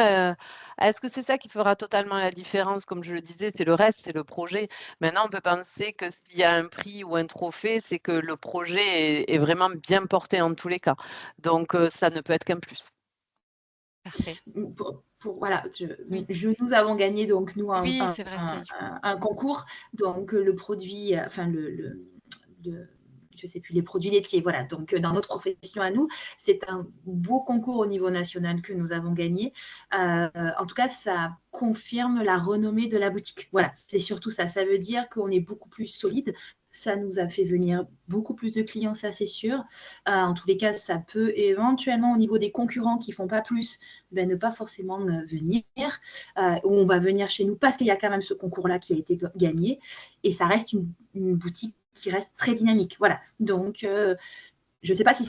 est-ce que c'est ça qui fera totalement la différence? Comme je le disais, c'est le reste, c'est le projet. Maintenant, on peut penser que s'il y a un prix ou un trophée, c'est que le projet est vraiment bien porté en tous les cas. Donc, ça ne peut être qu'un plus. Parfait. Voilà, Oui. nous avons gagné donc nous Oui, c'est vrai, c'était un concours, donc le produit, enfin je sais plus, les produits laitiers, voilà. Donc dans notre profession à nous, c'est un beau concours au niveau national que nous avons gagné. En tout cas, ça confirme la renommée de la boutique. Voilà, c'est surtout ça. Ça veut dire qu'on est beaucoup plus solide. Ça nous a fait venir beaucoup plus de clients, ça c'est sûr. En tous les cas, ça peut éventuellement au niveau des concurrents qui font pas plus, ne pas forcément venir. Ou on va venir chez nous parce qu'il y a quand même ce concours-là qui a été gagné. Et ça reste une boutique qui reste très dynamique. Voilà. Donc, je ne sais pas si